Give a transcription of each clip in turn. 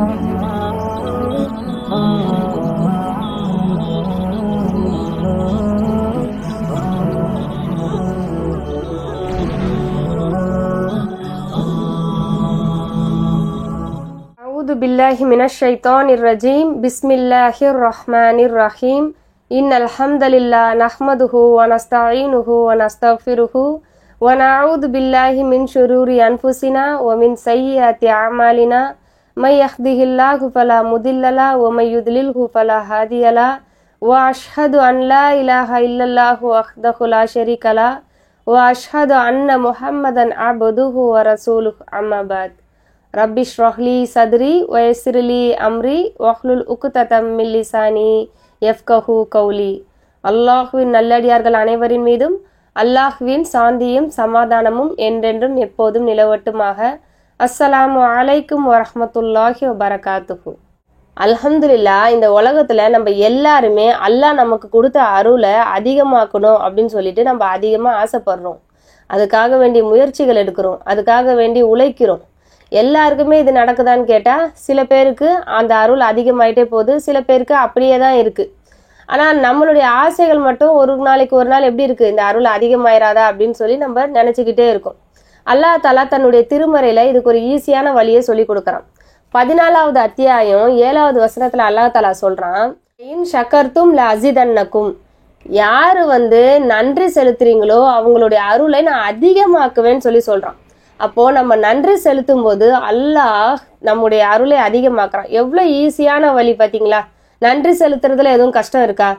أعوذ بالله من الشيطان الرجيم بسم الله الرحمن الرحيم إن الحمد لله نحمده ونستعينه ونستغفره ونعوذ بالله من شرور أنفسنا ومن سيئات أعمالنا من يهده الله فلا مضل له ومن يضلله فلا هادي له وأشهد أن لا إله إلا الله وحده لا شريك له وأشهد أن محمدا عبده ورسوله أما بعد ரப்பி ஷ்ரஹ்லி சத்ரி வயசிர்லி அம்ரி வஹ்லுல் உக்ததம் மின் லிசானி யஃப்கஹு கௌலி. அல்லாஹ்வின் நல்லடியார்கள் அனைவரின் மீதும் அல்லாஹ்வின் சாந்தியும் சமாதானமும் என்றென்றும் எப்போதும் நிலவட்டுமாக. அஸ்ஸலாமு அலைக்கும் வரஹ்மத்துல்லாஹி வபரகாத்துஹு. அல்ஹம்துலில்லாஹ், இந்த உலகத்துல நம்ம எல்லாருமே அல்லாஹ் நமக்கு கொடுத்த அருளை அதிகமாக்கணும் அப்படின்னு சொல்லிட்டு நம்ம அதிகமா ஆசைப்படுறோம். அதுக்காக வேண்டிய முயற்சிகள் எடுக்கிறோம், அதுக்காக வேண்டி உழைக்கிறோம். எல்லாருக்குமே இது நடக்குதான்னு கேட்டால் சில பேருக்கு அந்த அருள் அதிகமாயிட்டே போகுது, சில பேருக்கு அப்படியே தான் இருக்குது. ஆனால் நம்மளுடைய ஆசைகள் மட்டும் ஒரு நாளைக்கு ஒரு நாள் எப்படி இருக்குது, இந்த அருள் அதிகமாயிராதா அப்படின்னு சொல்லி நம்ம நினச்சிக்கிட்டே இருக்கோம். அல்லாஹ் தஆலா தன்னுடைய திருமறையில் இதுக்கு ஒரு ஈஸியான வழியை சொல்லி கொடுக்குறான். 14வது அத்தியாயம் 7வது வசனத்தில் அல்லாஹ் தஆலா சொல்கிறான், இன் ஷக்கர்தும் ல அஸிதன்னக்கும். யார் நன்றி செலுத்துறீங்களோ அவங்களுடைய அருளை நான் அதிகமாக்குவேன்னு சொல்லி சொல்கிறான். அப்போ நம்ம நன்றி செலுத்தும் போது அல்லாஹ் நம்முடைய அருளை அதிகமாக்குறான். எவ்வளோ ஈஸியான வழி பார்த்தீங்களா? நன்றி செலுத்துறதுல எதுவும் கஷ்டம் இருக்கா?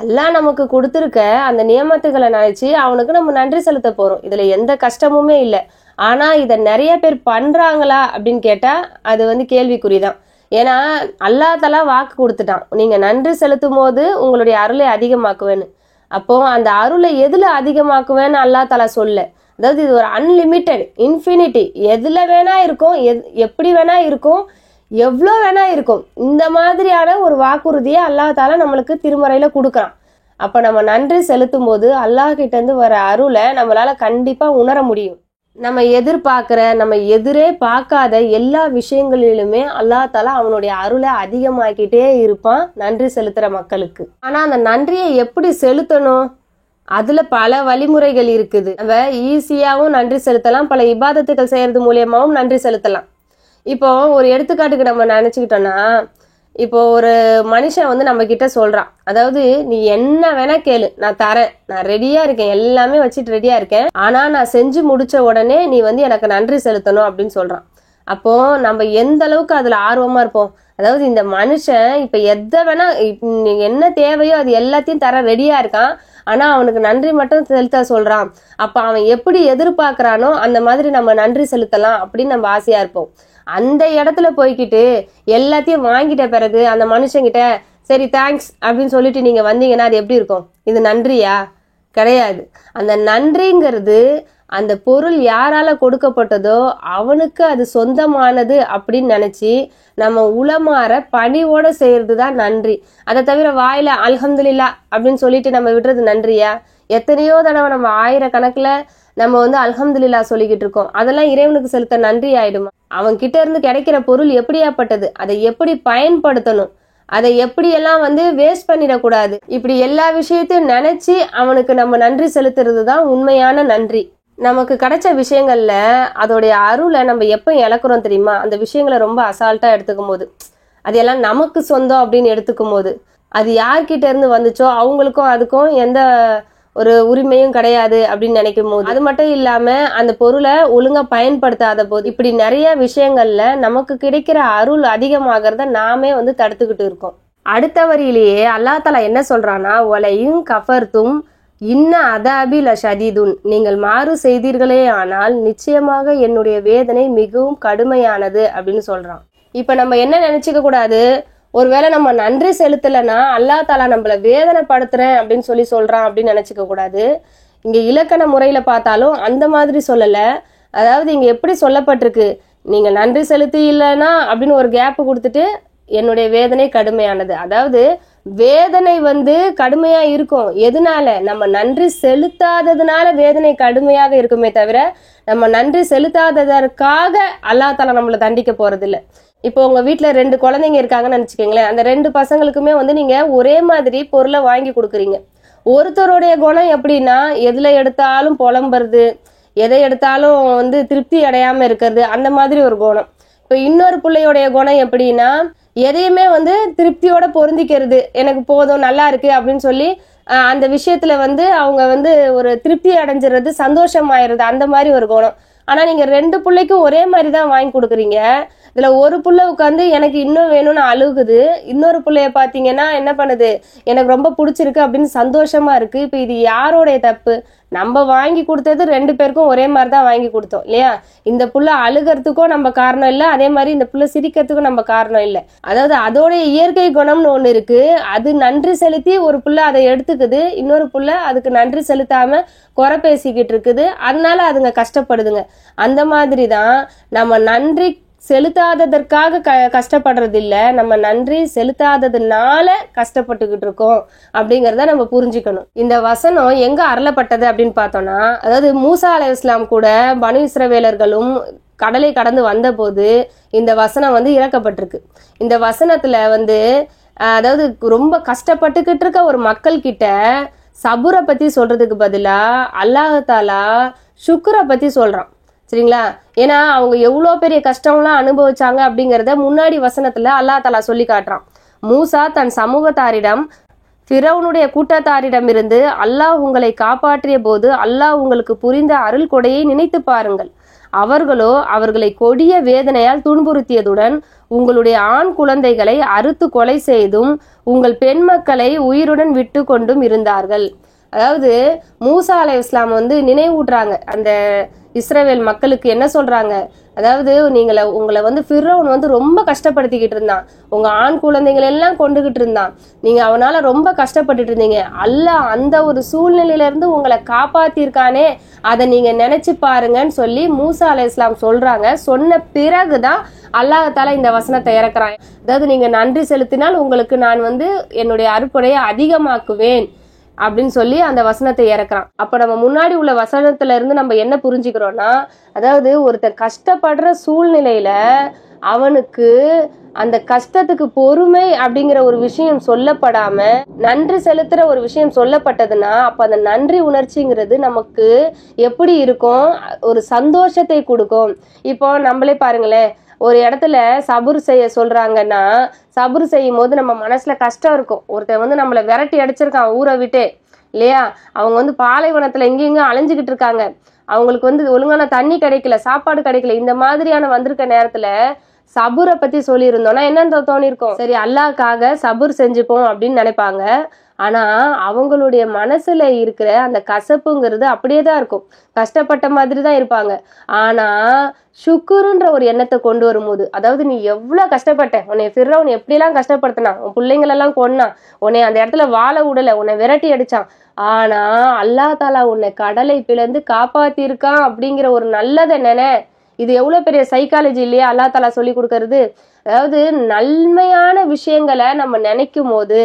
அல்லாஹ் நமக்கு கொடுத்துருக்க அந்த நியமத்துகளை நினைச்சு அவனுக்கு நம்ம நன்றி செலுத்த போறோம். இதுல எந்த கஷ்டமுமே இல்லை. ஆனா இதை நிறைய பேர் பண்றாங்களா அப்படின்னு கேட்டா அது கேள்விக்குறிதான். ஏன்னா அல்லாஹ் தஆலா வாக்கு கொடுத்துட்டான், நீங்க நன்றி செலுத்தும் போது உங்களுடைய அருளை அதிகமாக்குவேன்னு. அப்போ அந்த அருளை எதுல அதிகமாக்குவேன்னு அல்லாஹ் தஆலா சொல்ல. அதாவது இது ஒரு அன்லிமிட்டெட், இன்ஃபினிட்டி, எதுல வேணா இருக்கும், எப்படி வேணா இருக்கும், எவ்வளோ வேணா இருக்கும். இந்த மாதிரியான ஒரு வாக்குறுதியை அல்லாஹ் தஆலா நம்மளுக்கு திருமறையில கொடுக்குறான். அப்ப நம்ம நன்றி செலுத்தும் போது அல்லாஹ் கிட்ட இருந்து வர அருளை நம்மளால கண்டிப்பா உணர முடியும். நம்ம எதிர்பார்க்கிற, நம்ம எதிரே பார்க்காத எல்லா விஷயங்களிலுமே அல்லாஹ் தஆலா அவனுடைய அருளை அதிகமாக்கிட்டே இருப்பான் நன்றி செலுத்துற மக்களுக்கு. ஆனா அந்த நன்றியை எப்படி செலுத்தணும், அதுல பல வழிமுறைகள் இருக்குது. நம்ம ஈஸியாவும் நன்றி செலுத்தலாம், பல இபாதத்துகள் செய்யறது மூலியமாவும் நன்றி செலுத்தலாம். இப்போ ஒரு எடுத்துக்காட்டுக்கு நம்ம நினைச்சுக்கிட்டோம்னா, இப்போ ஒரு மனுஷன் நம்ம கிட்ட சொல்றான், அதாவது நீ என்ன வேணா கேளு, நான் தரேன், நான் ரெடியா இருக்கேன், எல்லாமே வச்சுட்டு ரெடியா இருக்கேன், ஆனா நான் செஞ்சு முடிச்ச உடனே நீ எனக்கு நன்றி செலுத்தணும் அப்படின்னு சொல்றான். அப்போ நம்ம எந்த அளவுக்கு அதுல ஆர்வமா இருப்போம். அதாவது இந்த மனுஷன் இப்ப எதை வேணா, என்ன தேவையோ அது எல்லாத்தையும் தர ரெடியா இருக்கான், ஆனா அவனுக்கு நன்றி மட்டும் செலுத்த சொல்றான். அப்ப அவன் எப்படி எதிர்பார்க்கிறானோ அந்த மாதிரி நம்ம நன்றி செலுத்தலாம் அப்படின்னு நம்ம ஆசையா இருப்போம். அந்த இடத்துல போய்கிட்டு எல்லாத்தையும் வாங்கிட்ட பிறகு அந்த மனுஷங்கிட்ட சரி தேங்க்ஸ் அப்படின்னு சொல்லிட்டு நீங்க வந்தீங்கன்னா அது எப்படி இருக்கும்? இது நன்றியா? கிடையாது. அந்த நன்றிங்கிறது அந்த பொருள் யாரால கொடுக்கப்பட்டதோ அவனுக்கு அது சொந்தமானது அப்படின்னு நினைச்சு நம்ம உளமாற பணிவோட செய்யறது தான் நன்றி. அதை தவிர வாயில அல்ஹம்துலில்லாஹ் அப்படின்னு சொல்லிட்டு நம்ம விடுறது நன்றியா? எத்தனையோ தடவை நம்ம ஆயிரக்கணக்கில் நம்ம அல்ஹம்துலில்லாஹ் சொல்லிக்கிட்டு இருக்கோம். அதெல்லாம் இறைவனுக்கு செலுத்த நன்றி ஆயிடுமா? அவன் கிட்ட இருந்து கிடைக்கிற பொருள் எப்படியாப்பட்டது, அதை எப்படி பயன்படுத்தணும், அதை எப்படியெல்லாம் வேஸ்ட் பண்ணிடக்கூடாது, இப்படி எல்லா விஷயத்தையும் நினைச்சு அவனுக்கு நம்ம நன்றி செலுத்துறது தான் உண்மையான நன்றி. நமக்கு கிடைச்ச விஷயங்கள்ல அதோடைய அருளை நம்ம எப்போ இழக்கிறோம் தெரியுமா? அந்த விஷயங்களை ரொம்ப அசால்ட்டா எடுத்துக்கும் போது, அது எல்லாம் நமக்கு சொந்தம் அப்படின்னு எடுத்துக்கும் போது, அது யார்கிட்ட இருந்து வந்துச்சோ அவங்களுக்கும் அதுக்கும் எந்த ஒரு உரிமையும் கிடையாது அப்படின்னு நினைக்கும் போது, அது மட்டும் இல்லாம அந்த பொருளை ஒழுங்கா பயன்படுத்தாத போது, இப்படி நிறைய விஷயங்கள்ல நமக்கு கிடைக்கிற அருள் அதிகமாகிறத நாமே தடுத்துக்கிட்டு இருக்கோம். அடுத்த வரியிலேயே அல்லாஹ் தஆலா என்ன சொல்றான்னா, வலையும் கஃபர்தும் இன்ன அதாபி லஷதீதுன், நீங்கள் மாறு செய்தீர்களே ஆனால் நிச்சயமாக என்னுடைய வேதனை மிகவும் கடுமையானது அப்படின்னு சொல்றான். இப்ப நம்ம என்ன நினைச்சுக்க கூடாது, ஒருவேளை நம்ம நன்றி செலுத்தலைன்னா அல்லாஹ் தஆலா நம்மள வேதனைப்படுத்துறேன் அப்படின்னு சொல்றான் அப்படின்னு நினைச்சுக்க கூடாது. இங்க இலக்கண முறையில பார்த்தாலும் அந்த மாதிரி சொல்லல. அதாவது இங்க எப்படி சொல்லப்பட்டிருக்கு, நீங்க நன்றி செலுத்தி இல்லைன்னா அப்படின்னு ஒரு கேப் கொடுத்துட்டு என்னுடைய வேதனை கடுமையானது. அதாவது வேதனை வந்து கடுமையா இருக்கும். எதனால? நம்ம நன்றி செலுத்தாததுனால வேதனை கடுமையாக இருக்குமே தவிர நம்ம நன்றி செலுத்தாததற்காக அல்லாஹ் தஆலா நம்மளை தண்டிக்க போறது இல்ல. இப்போ உங்க வீட்டுல 2 குழந்தைங்க இருக்காங்கன்னு நினைச்சுக்கீங்களேன். அந்த 2 பசங்களுக்குமே வந்து நீங்க ஒரே மாதிரி பொருளை வாங்கி கொடுக்குறீங்க. ஒருத்தருடைய குணம் எப்படின்னா, எதுல எடுத்தாலும் புலம்புறது, எதை எடுத்தாலும் வந்து திருப்தி அடையாம இருக்கிறது, அந்த மாதிரி ஒரு குணம். இப்ப இன்னொரு பிள்ளையோடைய குணம் எப்படின்னா, எதையுமே வந்து திருப்தியோட பொருந்திக்கிறது, எனக்கு போதும் நல்லா இருக்கு அப்படின்னு சொல்லி அந்த விஷயத்துல வந்து அவங்க வந்து ஒரு திருப்தி அடைஞ்சிடுறது, சந்தோஷமாயிருது, அந்த மாதிரி ஒரு குணம். ஆனா நீங்க 2 பிள்ளைக்கும் ஒரே மாதிரி தான் வாங்கி கொடுக்குறீங்க. இதுல ஒரு புள்ள உட்காந்து எனக்கு இன்னும் வேணும்னு அழுகுது, இன்னொரு புள்ளைய பாத்தீங்கன்னா என்ன பண்ணுது, எனக்கு ரொம்ப பிடிச்சிருக்கு அப்படின்னு சந்தோஷமா இருக்கு. இப்ப இது யாரோடைய தப்பு? நம்ம வாங்கி கொடுத்தது 2 பேருக்கும் ஒரே மாதிரி தான் வாங்கி கொடுத்தோம் இல்லையா? இந்த புள்ள அழுகிறதுக்கும் நம்ம காரணம் இல்லை, அதே மாதிரி இந்த புள்ள சிரிக்கிறதுக்கும் நம்ம காரணம் இல்லை. அதாவது அதோடைய இயற்கை குணம்னு ஒண்ணு இருக்கு. அது நன்றி செலுத்தி ஒரு புள்ள அதை எடுத்துக்குது, இன்னொரு புள்ள அதுக்கு நன்றி செலுத்தாம குறை பேசிக்கிட்டு இருக்குது, அதனால அதுங்க கஷ்டப்படுதுங்க. அந்த மாதிரி தான் நம்ம நன்றி செலுத்தாததற்காக கஷ்டப்படுறது இல்ல, நம்ம நன்றி செலுத்தாததுனால கஷ்டப்பட்டுக்கிட்டு இருக்கோம் அப்படிங்கறத நம்ம புரிஞ்சுக்கணும். இந்த வசனம் எங்க அருளப்பட்டது அப்படின்னு பார்த்தோம்னா, அதாவது மூசா அலைஹிஸ்ஸலாம் கூட பனு இஸ்ரவேலர்களும் கடலை கடந்து வந்த போது இந்த வசனம் வந்து இறக்கப்பட்டிருக்கு. இந்த வசனத்துல வந்து அதாவது ரொம்ப கஷ்டப்பட்டுக்கிட்டு இருக்க ஒரு மக்கள் கிட்ட சபுரை பத்தி சொல்றதுக்கு பதிலா அல்லாஹ் தஆலா சுக்ரை பத்தி சொல்றான். சரிங்களா? ஏன்னா அவங்க எவ்வளோ பெரிய கஷ்டம்லாம் அனுபவிச்சாங்க அப்படிங்கிறத முன்னாடி வசனத்துல அல்லாஹ் தஆலா சொல்லி காட்டுறான். மூசா தன் சமூகத்தாரிடம், ஃபிரௌனுடைய கூட்டத்தாரிடம் இருந்து அல்லாஹ் உங்களை காப்பாற்றிய போது அல்லாஹ் உங்களுக்கு புரிந்த அருள் கொடையை நினைத்து பாருங்கள். அவர்களோ அவர்களை கொடிய வேதனையால் துன்புறுத்தியதுடன் உங்களுடைய ஆண் குழந்தைகளை அறுத்து கொலை செய்தும் உங்கள் பெண் மக்களை உயிருடன் விட்டு கொண்டும் இருந்தார்கள். அதாவது மூசா அலைஹிஸ்ஸலாம் வந்து நினைவூட்டுறாங்க அந்த இஸ்ரவேல் மக்களுக்கு. என்ன சொல்றாங்க? அதாவது உங்களை வந்து ஃபிரௌன் வந்து ரொம்ப கஷ்டப்படுத்திக்கிட்டு இருந்தான், உங்க ஆண் குழந்தைகள் எல்லாம் கொண்டுகிட்டு இருந்தான், நீங்க அவனால ரொம்ப கஷ்டப்பட்டுட்டு இருந்தீங்க. அல்லாஹ் அந்த ஒரு சூழ்நிலையில இருந்து உங்களை காப்பாத்திருக்கானே, அதை நீங்க நினைச்சு பாருங்கன்னு சொல்லி மூசா அலைஹிஸ்ஸலாம் சொல்றாங்க. சொன்ன பிறகுதான் அல்லாஹ் தஆலா இந்த வசனத்தை இறக்குறான். அதாவது நீங்க நன்றி செலுத்தினால் உங்களுக்கு நான் வந்து என்னுடைய அருட்கொடையை அதிகமாக்குவேன் அப்படின்னு சொல்லி அந்த வசனத்தை இறக்குறான். அப்ப நம்ம முன்னாடி உள்ள வசனத்துல இருந்து நம்ம என்ன புரிஞ்சுக்கிறோம்னா, அதாவது ஒருத்தர் கஷ்டப்படுற சூழ்நிலையில அவனுக்கு அந்த கஷ்டத்துக்கு பொறுமை அப்படிங்கிற ஒரு விஷயம் சொல்லப்படாம நன்றி செலுத்துற ஒரு விஷயம் சொல்லப்பட்டதுன்னா, அப்ப அந்த நன்றி உணர்ச்சிங்கிறது நமக்கு எப்படி இருக்கும்? ஒரு சந்தோஷத்தை கொடுக்கும். இப்போ நம்மளே பாருங்களேன், ஒரு இடத்துல சபுர் செய்ய சொல்றாங்கன்னா, சபுர் செய்யும் போது நம்ம மனசுல கஷ்டம் இருக்கும். ஒருத்தர் வந்து நம்மளை விரட்டி அடிச்சிருக்கான் ஊரை விட்டு இல்லையா? அவங்க வந்து பாலைவனத்துல இங்க அலைஞ்சுக்கிட்டு இருக்காங்க, அவங்களுக்கு வந்து ஒழுங்கான தண்ணி கிடைக்கல, சாப்பாடு கிடைக்கல. இந்த மாதிரியான வந்திருக்க நேரத்துல சபுரை பத்தி சொல்லியிருந்தோம்னா என்னன்னு தோணிருக்கும்? சரி, அல்லாஹ்க்காக சபுர் செஞ்சுப்போம் அப்படின்னு நினைப்பாங்க. ஆனா அவங்களுடைய மனசுல இருக்கிற அந்த கசப்புங்கிறது அப்படியே தான் இருக்கும், கஷ்டப்பட்ட மாதிரி தான் இருப்பாங்க. ஆனா சுக்குருன்ற ஒரு எண்ணத்தை கொண்டு வரும்போது, அதாவது நீ எவ்வளவு கஷ்டப்பட்ட, உன்னை ஃபிரௌன் எப்படிலாம் கஷ்டப்படுத்தினான், உன் பிள்ளைங்களெல்லாம் கொன்னான், உன்னை அந்த இடத்துல வாழ விடல, உன்னை விரட்டி அடிச்சான், ஆனா அல்லாஹ் தஆலா உன்னை கடலை பிளந்து காப்பாத்திருக்கான் அப்படிங்கிற ஒரு நல்லதை நினை. இது எவ்வளவு பெரிய சைக்காலஜி இல்லையா அல்லாஹ் தஆலா சொல்லி கொடுக்கறது? அதாவது நன்மையான விஷயங்களை நம்ம நினைக்கும் போது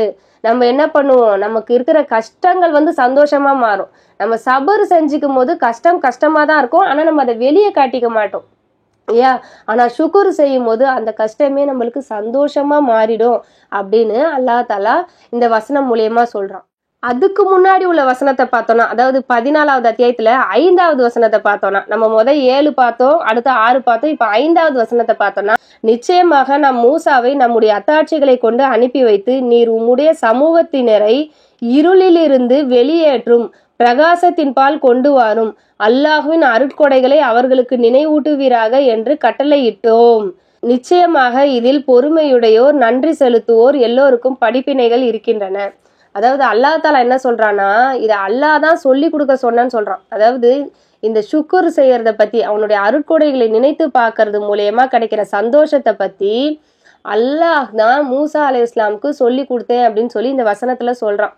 நம்ம என்ன பண்ணுவோம், நமக்கு இருக்கிற கஷ்டங்கள் வந்து சந்தோஷமா மாறும். நம்ம சபர் செஞ்சுக்கும் போது கஷ்டம் கஷ்டமா தான் இருக்கும், ஆனா நம்ம அதை வெளியே காட்டிக்க மாட்டோம் ஐயா. ஆனா சுக்குர் செய்யும் போது அந்த கஷ்டமே நம்மளுக்கு சந்தோஷமா மாறிடும் அப்படின்னு அல்லாஹ் தஆலா இந்த வசனம் மூலியமா சொல்றான். அதுக்கு முன்னாடி உள்ள வசனத்தை பார்த்தோம்னா, அதாவது 14வது அத்தியாயத்துல 5வது வசனத்தை பார்த்தோம்னா, நம்ம 7 பார்த்தோம், அடுத்த 6 பார்த்தோம், இப்ப 5வது வசனத்தை பார்த்தோம்னா, நிச்சயமாக நாம் மூசாவை நம்முடைய அத்தாட்சிகளை கொண்டு அனுப்பி வைத்து நீர் உம்முடைய சமூகத்தினரை இருளிலிருந்து வெளியேற்றும் பிரகாசத்தின் பால் கொண்டு வரும் அல்லாஹ்வின் அருட்கொடைகளை அவர்களுக்கு நினைவூட்டுவீராக என்று கட்டளையிட்டோம். நிச்சயமாக இதில் பொறுமையுடையோர் நன்றி செலுத்துவோர் எல்லோருக்கும் படிப்பினைகள் இருக்கின்றன. அதாவது அல்லாஹ் தஆலா என்ன சொல்றான்னா, இதை அல்லாஹ் தான் சொல்லி கொடுக்க சொன்னான்னு சொல்றான். அதாவது இந்த சுக்குர் செய்யறத பத்தி, அவனுடைய அருட்கொடைகளை நினைத்து பார்க்கறது மூலியமா கிடைக்கிற சந்தோஷத்தை பத்தி அல்லாஹ் தான் மூசா அலைஹிஸ்ஸலாமுக்கு சொல்லி கொடுத்தேன் அப்படின்னு சொல்லி இந்த வசனத்துல சொல்றான்.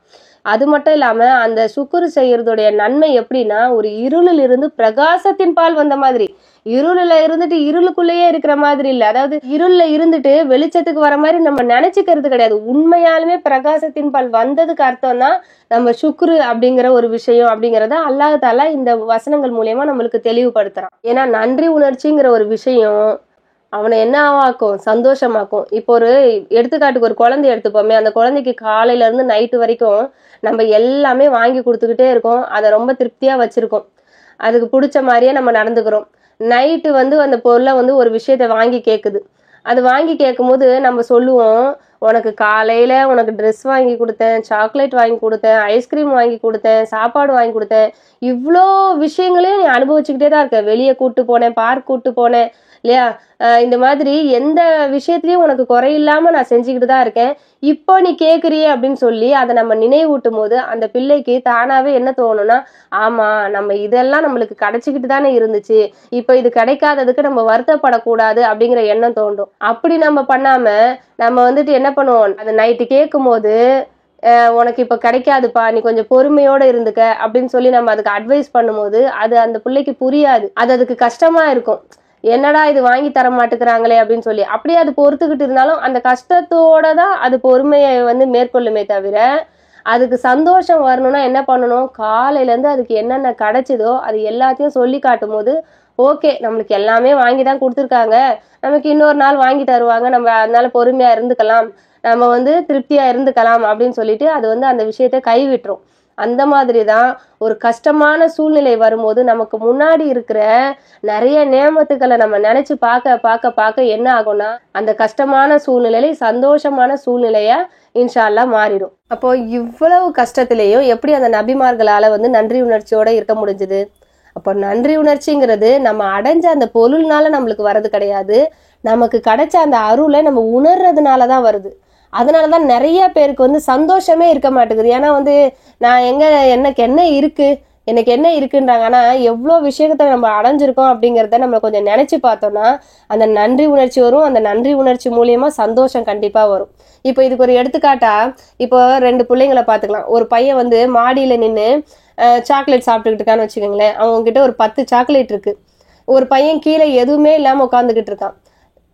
அது மட்டும் இல்லாம அந்த சுக்குர் செய்யறதுடைய நன்மை எப்படின்னா, ஒரு இருளில் இருந்து பிரகாசத்தின் பால் வந்த மாதிரி. இருளுல இருந்துட்டு இருளுக்குள்ளேயே இருக்கிற மாதிரி இல்ல, அதாவது இருள்ல இருந்துட்டு வெளிச்சத்துக்கு வர மாதிரி நம்ம நினைச்சுக்கிறது கிடையாது. உண்மையாலுமே பிரகாசத்தின் பால் வந்ததுக்கு அர்த்தம் தான் நம்ம சுக்ரு அப்படிங்கிற ஒரு விஷயம் அப்படிங்கறத அல்லாஹ் தஆலா இந்த வசனங்கள் மூலியமா நம்மளுக்கு தெளிவுபடுத்துறான். ஏன்னா நன்றி உணர்ச்சிங்கிற ஒரு விஷயம் அவனை என்ன ஆக்கும், சந்தோஷமாக்கும். இப்போ ஒரு எடுத்துக்காட்டுக்கு ஒரு குழந்தை எடுத்துப்போமே, அந்த குழந்தைக்கு காலையில இருந்து நைட்டு வரைக்கும் நம்ம எல்லாமே வாங்கி கொடுத்துக்கிட்டே இருக்கோம், அதை ரொம்ப திருப்தியா வச்சிருக்கோம், அதுக்கு பிடிச்ச மாதிரியே நம்ம நடந்துக்கிறோம். நைட்டு அந்த பொருளை ஒரு விஷயத்த வாங்கி கேட்குது. அது வாங்கி கேட்கும் போது நம்ம சொல்லுவோம், உனக்கு காலையில உனக்கு ட்ரெஸ் வாங்கி கொடுத்தேன், சாக்லேட் வாங்கி கொடுத்தேன், ஐஸ்கிரீம் வாங்கி கொடுத்தேன், சாப்பாடு வாங்கி கொடுத்தேன், இவ்வளோ விஷயங்களையும் நீ அனுபவிச்சுக்கிட்டே தான் இருக்க. வெளியே கூட்டு போனேன், பார்க் கூட்டு போனேன் இல்லையா, இந்த மாதிரி எந்த விஷயத்திலயும் உனக்கு குறையில்லாம நான் செஞ்சுக்கிட்டு தான் இருக்கேன். இப்போ நீ கேட்குறியே அப்படின்னு சொல்லி அதை நம்ம நினைவூட்டும் போது அந்த பிள்ளைக்கு தானாவே என்ன தோணும்னா, ஆமா நம்ம இதெல்லாம் நம்மளுக்கு கிடைச்சிக்கிட்டு தானே இருந்துச்சு, இப்போ இது கிடைக்காததுக்கு நம்ம வருத்தப்படக்கூடாது அப்படிங்கிற எண்ணம் தோண்டும். அப்படி நம்ம பண்ணாம நம்ம என்ன பண்ணுவோம், அது நைட்டு கேட்கும் போது உனக்கு இப்ப கிடைக்காதுப்பா, நீ கொஞ்சம் பொறுமையோட இருந்துக்க அப்படின்னு சொல்லி நம்ம அதுக்கு அட்வைஸ் பண்ணும்போது அது அந்த பிள்ளைக்கு புரியாது, அது அதுக்கு கஷ்டமா இருக்கும். என்னடா இது வாங்கி தர மாட்டேங்கிறாங்களே அப்படின்னு சொல்லி அப்படியே அது பொறுத்துக்கிட்டு இருந்தாலும் அந்த கஷ்டத்தோட தான் அது பொறுமையை மேற்கொள்ளுமே தவிர, அதுக்கு சந்தோஷம் வரணும்னா என்ன பண்ணணும், காலையில இருந்து அதுக்கு என்னென்ன கிடைச்சதோ அது எல்லாத்தையும் சொல்லி காட்டும் போது, ஓகே நம்மளுக்கு எல்லாமே வாங்கி தான் கொடுத்துருக்காங்க, நமக்கு இன்னொரு நாள் வாங்கி தருவாங்க, நம்ம அதனால பொறுமையா இருந்துக்கலாம், நம்ம திருப்தியா இருந்துக்கலாம் அப்படின்னு சொல்லிட்டு அது அந்த விஷயத்த கைவிட்டுரும். அந்த மாதிரி தான் ஒரு கஷ்டமான சூழ்நிலை வரும்போது நமக்கு முன்னாடி இருக்கிற நிறைய நேமத்துக்களை நம்ம நினைச்சு பார்க்க பார்க்க பார்க்க என்ன ஆகும்னா அந்த கஷ்டமான சூழ்நிலை சந்தோஷமான சூழ்நிலையா இன்ஷா அல்லாஹ் மாறிடும். அப்போ இவ்வளவு கஷ்டத்திலையும் எப்படி அந்த நபிமார்களால நன்றி உணர்ச்சியோட இருக்க முடிஞ்சது? அப்போ நன்றி உணர்ச்சிங்கிறது நம்ம அடைஞ்ச அந்த பொருள்னால நம்மளுக்கு வர்றது கிடையாது, நமக்கு கிடைச்ச அந்த அருளை நம்ம உணர்றதுனாலதான் வருது. அதனாலதான் நிறைய பேருக்கு சந்தோஷமே இருக்க மாட்டேங்குது. ஏன்னா நான் எனக்கு என்ன இருக்குன்றாங்க. ஆனா எவ்வளவு விஷயத்த நம்ம அடைஞ்சிருக்கோம் அப்படிங்கறத நம்ம கொஞ்சம் நினைச்சு பார்த்தோம்னா அந்த நன்றி உணர்ச்சி வரும். அந்த நன்றி உணர்ச்சி மூலியமா சந்தோஷம் கண்டிப்பா வரும். இப்போ இதுக்கு ஒரு எடுத்துக்காட்டா, இப்போ 2 பிள்ளைங்களை பாத்துக்கலாம். ஒரு பையன் மாடியில நின்று சாக்லேட் சாப்பிட்டுக்கிட்டு இருக்கான்னு வச்சுக்கோங்களேன். அவங்க கிட்ட ஒரு 10 சாக்லேட் இருக்கு. ஒரு பையன் கீழே எதுவுமே இல்லாம உட்காந்துக்கிட்டு இருக்கான்.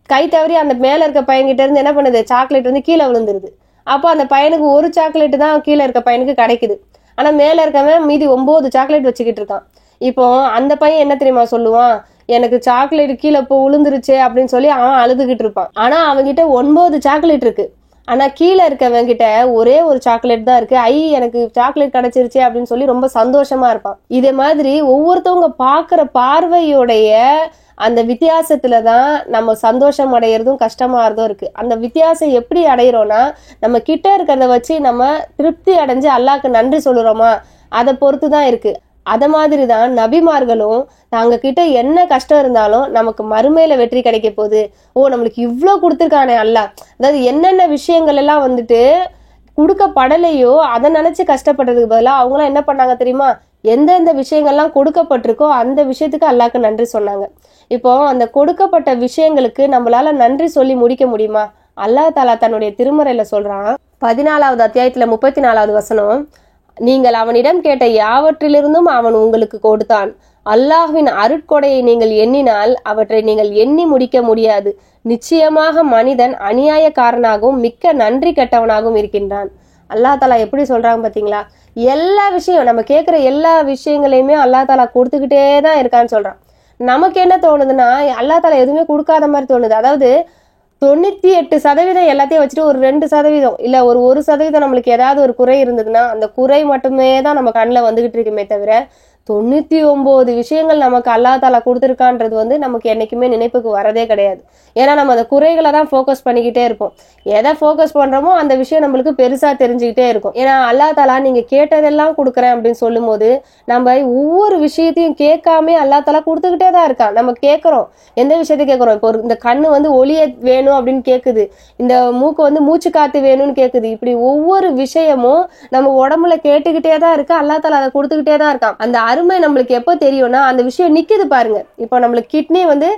கை தவறி அந்த மேல இருக்க பையன்கிட்ட இருந்து என்ன பண்ணுது, சாக்லேட் கீழே விழுந்துருது. அப்போ அந்த பையனுக்கு ஒரு சாக்லேட் தான் கீழே இருக்க பையனுக்கு கிடைக்குது. ஆனா மேல இருக்கவன் மீதி 9 சாக்லேட் வச்சுக்கிட்டு இருக்கான். இப்போ அந்த பையன் என்ன தெரியுமா சொல்லுவான், எனக்கு சாக்லேட் கீழே இப்போ விழுந்துருச்சே அப்படின்னு சொல்லி அவன் அழுதுகிட்டு இருப்பான். ஆனா அவன்கிட்ட 9 சாக்லேட் இருக்கு. ஆனா கீழே இருக்கவன் கிட்ட ஒரே ஒரு சாக்லேட் தான் இருக்கு. எனக்கு சாக்லேட் கிடைச்சிருச்சு அப்படின்னு சொல்லி ரொம்ப சந்தோஷமா இருப்பான். இதே மாதிரி ஒவ்வொருத்தவங்க பாக்குற பார்வையோடைய அந்த வித்தியாசத்துலதான் நம்ம சந்தோஷம் அடையிறதும் கஷ்டமாறதும் இருக்கு. அந்த வித்தியாசம் எப்படி அடையிறோம்னா நம்ம கிட்ட இருக்கிறத வச்சு நம்ம திருப்தி அடைஞ்சு அல்லாஹ்க்கு நன்றி சொல்லுறோமா அதை பொறுத்துதான் இருக்கு. அத மாதிரிதான் நபிமார்களும் தாங்க கிட்ட என்ன கஷ்டம் இருந்தாலும் நமக்கு மறுமையில வெற்றி கிடைக்க போகுது, நம்மளுக்கு இவ்வளவு கொடுத்துருக்கானே அல்லாஹ், அதாவது என்னென்ன விஷயங்கள் எல்லாம் கொடுக்கப்படலையோ அதை நினைச்சு கஷ்டப்படுறதுக்கு பதிலா அவங்களாம் என்ன பண்ணாங்க தெரியுமா, எந்தெந்த விஷயங்கள்லாம் கொடுக்கப்பட்டிருக்கோ அந்த விஷயத்துக்கு அல்லாஹ்க்கு நன்றி சொன்னாங்க. இப்போ அந்த கொடுக்கப்பட்ட விஷயங்களுக்கு நம்மளால நன்றி சொல்லி முடிக்க முடியுமா? அல்லாஹ் தஆலா தன்னுடைய திருமறையில சொல்றான், 14வது அத்தியாயத்துல 34வது வசனம், நீங்கள் அவனிடம் கேட்ட யாவற்றிலிருந்தும் அவன் உங்களுக்கு கொடுத்தான், அல்லாஹ்வின் அருட்கொடையை நீங்கள் எண்ணினால் அவற்றை நீங்கள் எண்ணி முடிக்க முடியாது, நிச்சயமாக மனிதன் அநியாயக்காரனாகவும் மிக்க நன்றி கெட்டவனாகவும் இருக்கின்றான். அல்லாஹ் தஆலா எப்படி சொல்றாங்க பாத்தீங்களா? எல்லா விஷயம் நம்ம கேட்கிற எல்லா விஷயங்களையுமே அல்லாஹ் தஆலா கொடுத்துக்கிட்டே தான் இருக்கான்னு சொல்றான். நமக்கு என்ன தோணுதுன்னா அல்லாஹ் தஆலா எதுவுமே கொடுக்காத மாதிரி தோணுது. அதாவது 98% எல்லாத்தையும் வச்சுட்டு ஒரு 2% இல்ல ஒரு 1% நம்மளுக்கு ஏதாவது ஒரு குறை இருந்ததுன்னா அந்த குறை மட்டுமே தான் நம்ம கண்ணில் வந்துகிட்டு இருக்குமே தவிர 99 விஷயங்கள் நமக்கு அல்லாஹ் தஆலா கொடுத்துருக்கான்றது நமக்கு என்னைக்குமே நினைப்புக்கு வரதே கிடையாது. ஏன்னா நம்ம அந்த குறைகளை தான் ஃபோக்கஸ் பண்ணிக்கிட்டே இருப்போம். எதை ஃபோக்கஸ் பண்றோமோ அந்த விஷயம் நம்மளுக்கு பெருசா தெரிஞ்சுக்கிட்டே இருக்கும். ஏன்னா அல்லாஹ் தஆலா நீங்க கேட்டதெல்லாம் கொடுக்குறேன் அப்படின்னு சொல்லும் போது நம்ம ஒவ்வொரு விஷயத்தையும் கேட்காம அல்லாஹ் தஆலா கொடுத்துக்கிட்டே தான் இருக்கான். நம்ம கேட்கறோம், எந்த விஷயத்தை கேட்கறோம், இப்போ இந்த கண்ணு ஒளிய வேணும் அப்படின்னு கேக்குது, இந்த மூக்கு மூச்சு காத்து வேணும்னு கேக்குது. இப்படி ஒவ்வொரு விஷயமும் நம்ம உடம்புல கேட்டுக்கிட்டே தான் இருக்கு. அல்லாஹ் தஆலா அதை கொடுத்துக்கிட்டே தான் இருக்கான். அந்த அருமை நம்மளுக்கு எப்போ தெரியும்னா அந்த விஷயம் நிக்குது பாருங்க. இப்போ நம்மளுக்கு கிட்னி வந்து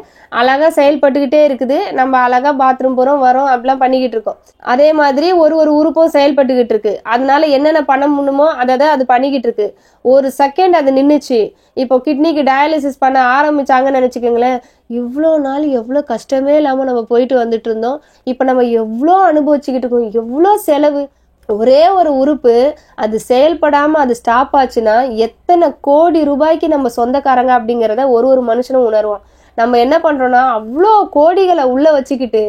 அழகா செயல்பட்டுக்கிட்டே இருக்குது, நம்ம அழகா பாத்ரூம் போறோம் வரோம் அப்படிலாம் பண்ணிக்கிட்டு இருக்கோம். அதே மாதிரி ஒரு ஒரு உறுப்பும் செயல்பட்டுக்கிட்டு இருக்கு. அதனால என்னென்ன பண்ண முடியுமோ அதை அது பண்ணிக்கிட்டு இருக்கு. ஒரு செகண்ட் அது நின்றுச்சு. இப்போ கிட்னிக்கு டயாலிசிஸ் பண்ண ஆரம்பிச்சாங்கன்னு நினைச்சுக்கோங்களேன், இவ்வளோ நாள் எவ்வளோ கஷ்டமே இல்லாமல் நம்ம போயிட்டு வந்துட்டு இருந்தோம். இப்போ நம்ம எவ்வளோ அனுபவிச்சுக்கிட்டு இருக்கோம், எவ்வளோ செலவு. ஒரே ஒரு உறுப்பு அது செயல்படாம அது ஸ்டாப் ஆச்சுன்னா எத்தனை கோடி ரூபாய்க்கு நம்ம சொந்தக்காரங்க அப்படிங்கிறத ஒரு ஒரு மனுஷனும் உணர்வான். நம்ம என்ன பண்றோம்னா அவ்வளோ கோடிகளை உள்ள வச்சுக்கிட்டு,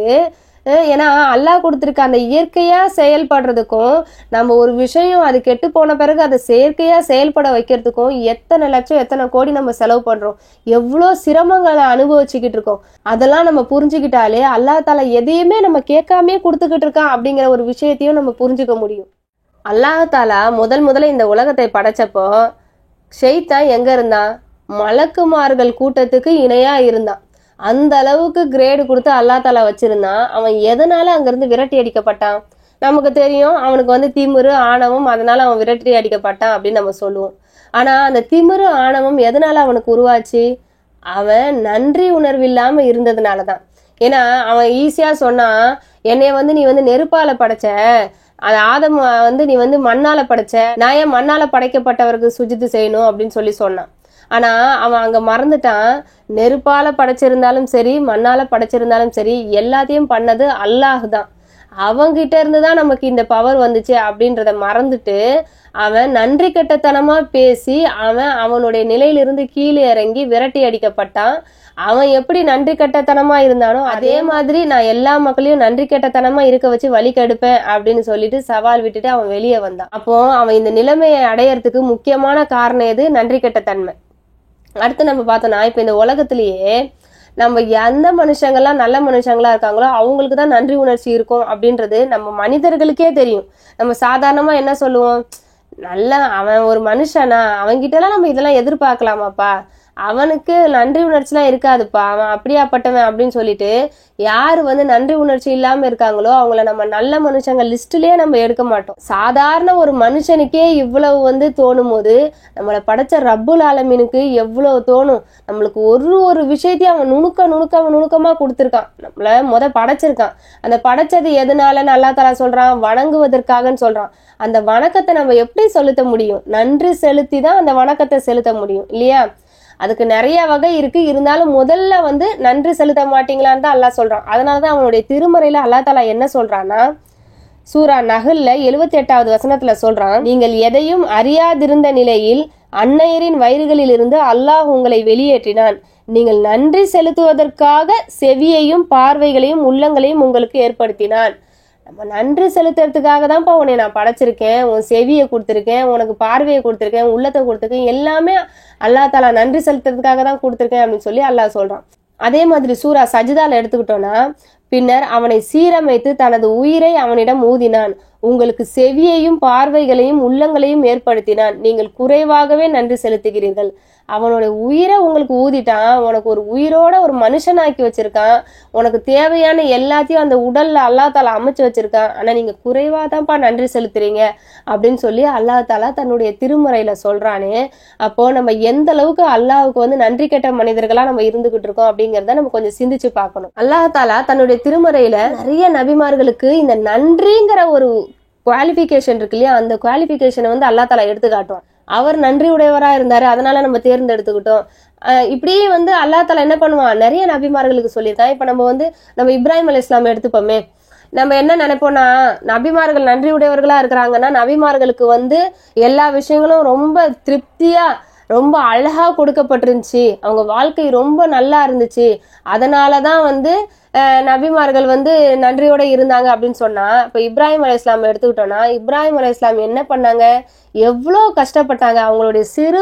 ஏன்னா அல்லாஹ் கொடுத்துருக்க அந்த இயற்கையா செயல்படுறதுக்கும் நம்ம ஒரு விஷயம் அது கெட்டு போன பிறகு அதை செயற்கையா செயல்பட வைக்கிறதுக்கும் எத்தனை லட்சம் எத்தனை கோடி நம்ம செலவு பண்றோம், எவ்வளோ சிரமங்களை அனுபவிச்சுக்கிட்டு இருக்கோம். அதெல்லாம் நம்ம புரிஞ்சுக்கிட்டாலே அல்லாஹ் தாலா எதையுமே நம்ம கேட்காமே கொடுத்துக்கிட்டு இருக்கான் அப்படிங்கிற ஒரு விஷயத்தையும் நம்ம புரிஞ்சுக்க முடியும். அல்லாஹ் தாலா முதல்ல இந்த உலகத்தை படைச்சப்போ ஷைத்தான் எங்க இருந்தான்? மலக்குமார்கள் கூட்டத்துக்கு இணையா இருந்தான். அந்த அளவுக்கு கிரேடு கொடுத்து அல்லாஹ் தாலா வச்சிருந்தான். அவன் எதனால அங்கிருந்து விரட்டி அடிக்கப்பட்டான்? நமக்கு தெரியும், அவனுக்கு வந்து திமிரு ஆணவம், அதனால அவன் விரட்டி அடிக்கப்பட்டான் அப்படின்னு நம்ம சொல்லுவோம். ஆனா அந்த திமிரு ஆணவம் எதனால அவனுக்கு உருவாச்சு? அவன் நன்றி உணர்வு இல்லாம இருந்ததுனாலதான். ஏன்னா அவன் ஈஸியா சொன்னான், என்னைய வந்து நீ வந்து நெருப்பால படைச்ச, அது ஆதம் வந்து நீ வந்து மண்ணால படைச்ச, நான் ஏன் மண்ணால படைக்கப்பட்டவருக்கு சுஜித்து செய்யணும் அப்படின்னு சொன்னான். ஆனா அவன் அங்க மறந்துட்டான், நெருப்பால படைச்சிருந்தாலும் சரி மண்ணால படைச்சிருந்தாலும் சரி எல்லாத்தையும் பண்ணது அல்லாஹ் தான். அவங்கிட்ட இருந்துதான் நமக்கு இந்த பவர் வந்துச்சு அப்படின்றத மறந்துட்டு அவன் நன்றி கெட்டத்தனமா பேசி அவனுடைய நிலையிலிருந்து கீழே இறங்கி விரட்டி அடிக்கப்பட்டான். அவன் எப்படி நன்றி கெட்டத்தனமா இருந்தானோ அதே மாதிரி நான் எல்லா மக்களையும் நன்றி கெட்டத்தனமா இருக்க வச்சு வழி கெடுப்பேன் அப்படின்னு சொல்லிட்டு சவால் விட்டுட்டு அவன் வெளியே வந்தான். அப்போ அவன் இந்த நிலைமையை அடையறதுக்கு முக்கியமான காரணம் எது? நன்றி கெட்டத்தன்மை. அடுத்து நம்ம பார்த்தோம்னா இப்ப இந்த உலகத்திலேயே நம்ம எந்த மனுஷங்கள்லாம் நல்ல மனுஷங்களா இருக்காங்களோ அவங்களுக்கு தான் நன்றி உணர்ச்சி இருக்கும் அப்படின்றது நம்ம மனிதர்களுக்கே தெரியும். நம்ம சாதாரணமா என்ன சொல்லுவோம், நல்ல அவன் ஒரு மனுஷனா, அவன்கிட்ட எல்லாம் நம்ம இதெல்லாம் எதிர்பார்க்கலாமாப்பா, அவனுக்கு நன்றி உணர்ச்சிலாம் இருக்காதுப்பா, அவன் அப்படியாப்பட்டவன் அப்படின்னு சொல்லிட்டு யாரு வந்து நன்றி உணர்ச்சி இல்லாம இருக்காங்களோ அவங்கள நம்ம நல்ல மனுஷங்க லிஸ்ட்லயே நம்ம எடுக்க மாட்டோம். சாதாரண ஒரு மனுஷனுக்கே இவ்வளவு வந்து தோணும் போது நம்மளை படைச்ச ரப்புல் ஆலமீனுக்கு எவ்வளவு தோணும். நம்மளுக்கு ஒரு விஷயத்தையும் அவன் நுணுக்கமா கொடுத்துருக்கான். நம்மள படைச்சிருக்கான். அந்த படைச்சது எதனாலன்னு அல்லாஹ் தஆலா சொல்றான்? வணங்குவதற்காகன்னு சொல்றான். அந்த வணக்கத்தை நம்ம எப்படி செலுத்த முடியும்? நன்றி செலுத்தி தான் அந்த வணக்கத்தை செலுத்த முடியும் இல்லையா? அதுக்கு நிறைய வகை இருக்கு. இருந்தாலும் முதல்ல வந்து நன்றி செலுத்த மாட்டீங்களான்னு தான் அல்லாஹ் சொல்றான். அதனாலதான் அவனுடைய திருமறையில அல்லாஹ் தஆலா என்ன சொல்றான்னா, சூரா நஹ்ல்ல 78வது வசனத்துல சொல்றான், நீங்கள் எதையும் அறியாதிருந்த நிலையில் அன்னையரின் வயிறுகளில் இருந்து அல்லாஹ் உங்களை வெளியேற்றினான். நீங்கள் நன்றி செலுத்துவதற்காக செவியையும் பார்வைகளையும் உள்ளங்களையும் உங்களுக்கு ஏற்படுத்தினான். நம்ம நன்றி செலுத்துறதுக்காக தான்ப்பா உன்னை நான் படைச்சிருக்கேன், உன் செவியை கொடுத்துருக்கேன், உனக்கு பார்வையை கொடுத்துருக்கேன், உள்ளத்தை கொடுத்துருக்கேன், எல்லாமே அல்லாஹ் தஆலா நன்றி செலுத்துறதுக்காக தான் கொடுத்துருக்கேன் அப்படின்னு சொல்லி அல்லாஹ் சொல்றான். அதே மாதிரி சூரா சஜ்தால எடுத்துக்கிட்டோம்னா, பின்னர் அவனை சீரமைத்து தனது உயிரை அவனிடம் ஊதினான், உங்களுக்கு செவியையும் பார்வைகளையும் உள்ளங்களையும் ஏற்படுத்தினான், நீங்கள் குறைவாகவே நன்றி செலுத்துகிறீர்கள். அவனோட உயிரை உங்களுக்கு ஊதிட்டான், உனக்கு ஒரு உயிரோட ஒரு மனுஷனாக்கி வச்சிருக்கான், உனக்கு தேவையான எல்லாத்தையும் அந்த உடல்ல அல்லாஹ் தஆலா அமைச்சு வச்சிருக்கான். ஆனா நீங்க குறைவாதான்ப்பா நன்றி செலுத்துறீங்க அப்படின்னு சொல்லி அல்லாஹ் தஆலா தன்னுடைய திருமறையில சொல்றானே. அப்போ நம்ம எந்த அளவுக்கு அல்லாஹ்வுக்கு வந்து நன்றி கெட்ட மனிதர்களா நம்ம இருந்துகிட்டு இருக்கோம் அப்படிங்கறத நம்ம கொஞ்சம் சிந்திச்சு பார்க்கணும். அல்லாஹ் தஆலா தன்னுடைய திருமறையில நிறைய நபிமார்களுக்கு இந்த நன்றிங்கிற ஒரு குவாலிபிகேஷன் இருக்கு இல்லையா, அந்த குவாலிபிகேஷனை வந்து அல்லாஹ் தஆலா எடுத்து காட்டுவான். அவர் நன்றி உடையவரா இருந்தாரு, அதனால நம்ம தேர்ந்தெடுத்துக்கிட்டோம். இப்படியே வந்து அல்லாஹ் தஆலா என்ன பண்ணுவான், நிறைய நபிமார்களுக்கு சொல்லியிருக்கான். இப்ப நம்ம இப்ராஹிம் அலைஹிஸ்ஸலாம் எடுத்துப்போமே, நம்ம என்ன நினைப்போம்னா, நபிமார்கள் நன்றி உடையவர்களா இருக்கிறாங்கன்னா நபிமார்களுக்கு வந்து எல்லா விஷயங்களும் ரொம்ப திருப்தியா ரொம்ப அழகா கொடுக்கப்பட்டிருந்துச்சு, அவங்க வாழ்க்கை ரொம்ப நல்லா இருந்துச்சு, அதனாலதான் வந்து நபிமார்கள் வந்து நன்றியோட இருந்தாங்க அப்படின்னு சொன்னா, இப்ப இப்ராஹிம் அலைஹிஸ்ஸலாம் எடுத்துக்கிட்டோம்னா, இப்ராஹிம் அலைஹிஸ்ஸலாம் என்ன பண்ணாங்க, எவ்வளோ கஷ்டப்பட்டாங்க. அவங்களுடைய சிறு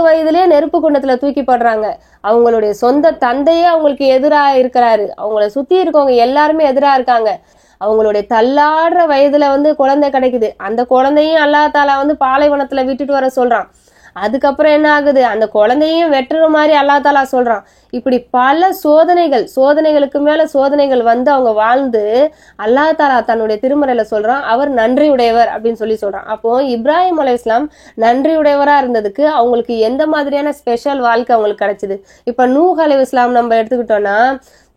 வயதிலே நெருப்பு குண்டத்துல தூக்கி போடுறாங்க. அவங்களுடைய சொந்த தந்தையே அவங்களுக்கு எதிராக இருக்கிறாரு, அவங்கள சுத்தி இருக்கவங்க எல்லாருமே எதிராக இருக்காங்க. அவங்களுடைய தள்ளாடுற வயதுல வந்து குழந்தை கிடைக்குது. அந்த குழந்தையும் அல்லாஹ் தஆலா வந்து பாலைவனத்துல விட்டுட்டு வர சொல்றான். அதுக்கப்புறம் என்ன ஆகுது, அந்த குழந்தையும் வெட்டுற மாதிரி அல்லாஹ் தாலா சொல்றான். இப்படி பல சோதனைகளுக்கு மேல சோதனைகள் வந்து அவங்க வாழ்ந்து அல்லாஹ் தாலா தன்னுடைய திருமறையில சொல்றான், அவர் நன்றியுடையவர் அப்படின்னு சொல்றான். அப்போ இப்ராஹிம் அலைஹிஸ்ஸலாம் நன்றியுடையவரா இருந்ததுக்கு அவங்களுக்கு எந்த மாதிரியான ஸ்பெஷல் வாழ்க்கை அவங்களுக்கு கிடைச்சது. இப்ப நூஹ் அலைஹிஸ்ஸலாம் நம்ம எடுத்துக்கிட்டோம்னா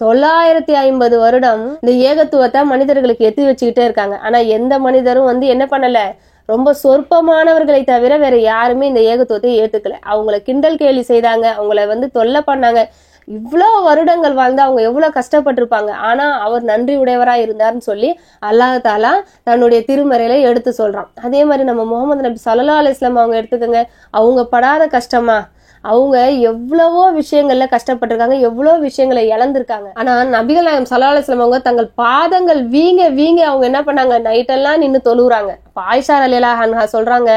950 வருடம் இந்த ஏகத்துவத்தை மனிதர்களுக்கு எத்தி வச்சுக்கிட்டே இருக்காங்க. ஆனா எந்த மனிதரும் வந்து என்ன பண்ணல, ரொம்ப சொற்பமானவர்களை தவிர வேற யாருமே இந்த ஏகத்துவத்தை ஏத்துக்கல. அவங்கள கிண்டல் கேலி செய்தாங்க, அவங்கள வந்து தொல்லை பண்ணாங்க. இவ்வளோ வருடங்கள் வாழ்ந்து அவங்க எவ்வளவு கஷ்டப்பட்டிருப்பாங்க. ஆனா அவர் நன்றி உடையவரா இருந்தார்னு சொல்லி அல்லாஹ் தாலா தன்னுடைய திருமறையில எடுத்து சொல்றான். அதே மாதிரி நம்ம முகமது நபி ஸல்லல்லாஹு அலைஹி வஸல்லம் அவங்க எடுத்துக்கோங்க. அவங்க படாத கஷ்டமா, அவங்க எவ்வளவோ விஷயங்கள்ல கஷ்டப்பட்டிருக்காங்க, எவ்வளோ விஷயங்களை இழந்திருக்காங்க. ஆனா நபிகள் நாயகம் ஸல்லல்லாஹு அலைஹி வஸல்லம் அவங்க தங்கள் பாதங்கள் வீங்க அவங்க என்ன பண்ணாங்க, நைட்டெல்லாம் நின்று தொழுறாங்க. ஆயிஷா ரலியல்லாஹு அன்ஹா சொல்றாங்க,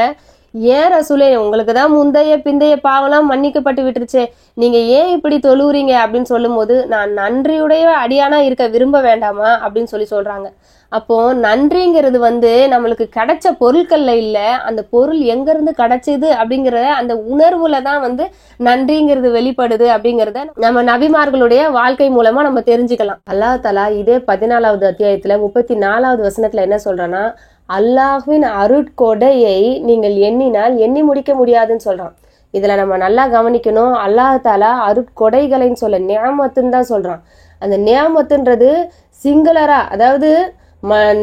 ஏன் ரசூலே, உங்களுக்கு தான் முந்தைய பிந்தைய பாவம்லாம் மன்னிக்கப்பட்டு விட்டுருச்சே, நீங்க ஏன் இப்படி தொழுறீங்க அப்படின்னு சொல்லும் போது, நான் நன்றியுடைய அடியானா இருக்க விரும்ப வேண்டாமா அப்படின்னு சொல்றாங்க. அப்போ நன்றிங்கிறது வந்து நம்மளுக்கு கிடைச்ச பொருட்கள்ல இல்ல, அந்த பொருள் எங்க இருந்து கிடைச்சது அப்படிங்கிற அந்த உணர்வுல தான் வந்து நன்றிங்கிறது வெளிப்படுது அப்படிங்கறத நம்ம நபிமார்களுடைய வாழ்க்கை மூலமா நம்ம தெரிஞ்சுக்கலாம். அல்லாஹ் தஆலா இதே 14வது அத்தியாயத்துல 34வது வசனத்துல என்ன சொல்றான்னா, அல்லாஹ்வின் அருட்கொடையை நீங்கள் எண்ணினால் எண்ணி முடிக்க முடியாதுன்னு சொல்றான். இதுல நம்ம நல்லா கவனிக்கணும், அல்லாஹ் தஆலா அருட்கொடைகளைன்னு சொல்ல நியாமத்துன்னு தான் சொல்றான். அந்த நியாமத்துன்றது சிங்குலரா, அதாவது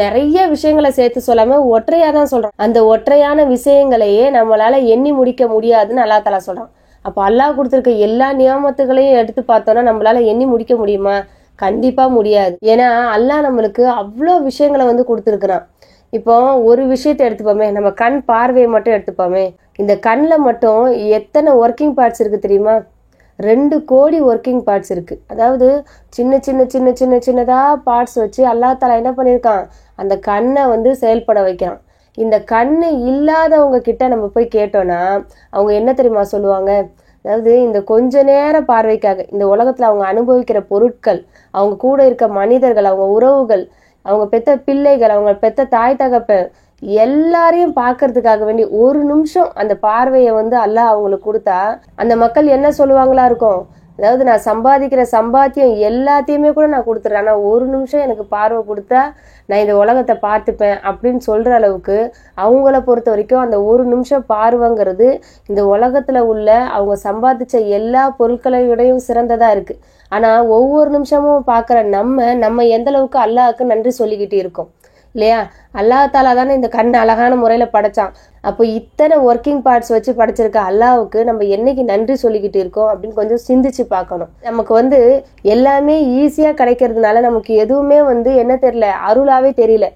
நிறைய விஷயங்களை சேர்த்து சொல்லாம ஒற்றையா தான் சொல்றான். அந்த ஒற்றையான விஷயங்களையே நம்மளால எண்ணி முடிக்க முடியாதுன்னு அல்லாஹ் தஆலா சொல்றான். அப்ப அல்லாஹ் கொடுத்திருக்க எல்லா நியாமத்துகளையும் எடுத்து பார்த்தோம்னா நம்மளால எண்ணி முடிக்க முடியுமா? கண்டிப்பா முடியாது. ஏன்னா அல்லாஹ் நம்மளுக்கு அவ்வளோ விஷயங்களை வந்து கொடுத்துருக்கிறான். இப்போ ஒரு விஷயத்தை எடுத்துப்போமே, நம்ம கண் பார்வையை மட்டும் எடுத்துப்போமே, இந்த கண்ணில் மட்டும் எத்தனை ஒர்க்கிங் பார்ட்ஸ் இருக்கு தெரியுமா? 2 கோடி ஒர்க்கிங் பார்ட்ஸ் இருக்கு. அதாவது சின்னதா பார்ட்ஸ் வச்சு அல்லாஹ் தஆலா என்ன பண்ணியிருக்கான், அந்த கண்ணை வந்து செயல்பட வைக்கிறான். இந்த கண்ணு இல்லாதவங்க கிட்ட நம்ம போய் கேட்டோம்னா அவங்க என்ன தெரியுமா சொல்லுவாங்க, அதாவது இந்த கொஞ்ச நேர பார்வைக்காக இந்த உலகத்துல அவங்க அனுபவிக்கிற பொருட்கள், அவங்க கூட இருக்க மனிதர்கள், அவங்க உறவுகள், அவங்க பெத்த பிள்ளைகள், அவங்க பெத்த தாய் தகப்பன் எல்லாரையும் பார்க்கறதுக்காக வேண்டி ஒரு நிமிஷம் அந்த பார்வையை வந்து அல்லாஹ் அவங்களுக்கு கொடுத்தா அந்த மக்கள் என்ன சொல்லுவாங்களா இருக்கும், அதாவது நான் சம்பாதிக்கிற சம்பாத்தியம் எல்லாத்தையுமே கூட நான் கொடுத்துட்றேன், ஆனா ஒரு நிமிஷம் எனக்கு பார்வை கொடுத்தா நான் இந்த உலகத்தை பார்த்துப்பேன் அப்படின்னு சொல்ற அளவுக்கு அவங்கள பொறுத்த வரைக்கும் அந்த ஒரு நிமிஷம் பார்வைங்கிறது இந்த உலகத்துல உள்ள அவங்க சம்பாதிச்ச எல்லா பொருட்களையும் சிறந்ததா இருக்கு. ஆனா ஒவ்வொரு நிமிஷமும் பார்க்குற நம்ம எந்த அளவுக்கு அல்லாஹ்க்கு நன்றி சொல்லிக்கிட்டு இருக்கோம் இல்லையா? அல்லாஹ் தாலா தானே இந்த கண்ணை அழகான முறையில படைச்சான். அப்போ இத்தனை ஒர்க்கிங் பார்ட்ஸ் வச்சு படைச்சிருக்க அல்லாஹ்வுக்கு நம்ம என்னைக்கு நன்றி சொல்லிக்கிட்டு இருக்கோம் அப்படின்னு கொஞ்சம் சிந்திச்சு பார்க்கணும். நமக்கு வந்து எல்லாமே ஈஸியா கிடைக்கிறதுனால நமக்கு எதுவுமே வந்து என்ன தெரியல, அருளாவே தெரியல.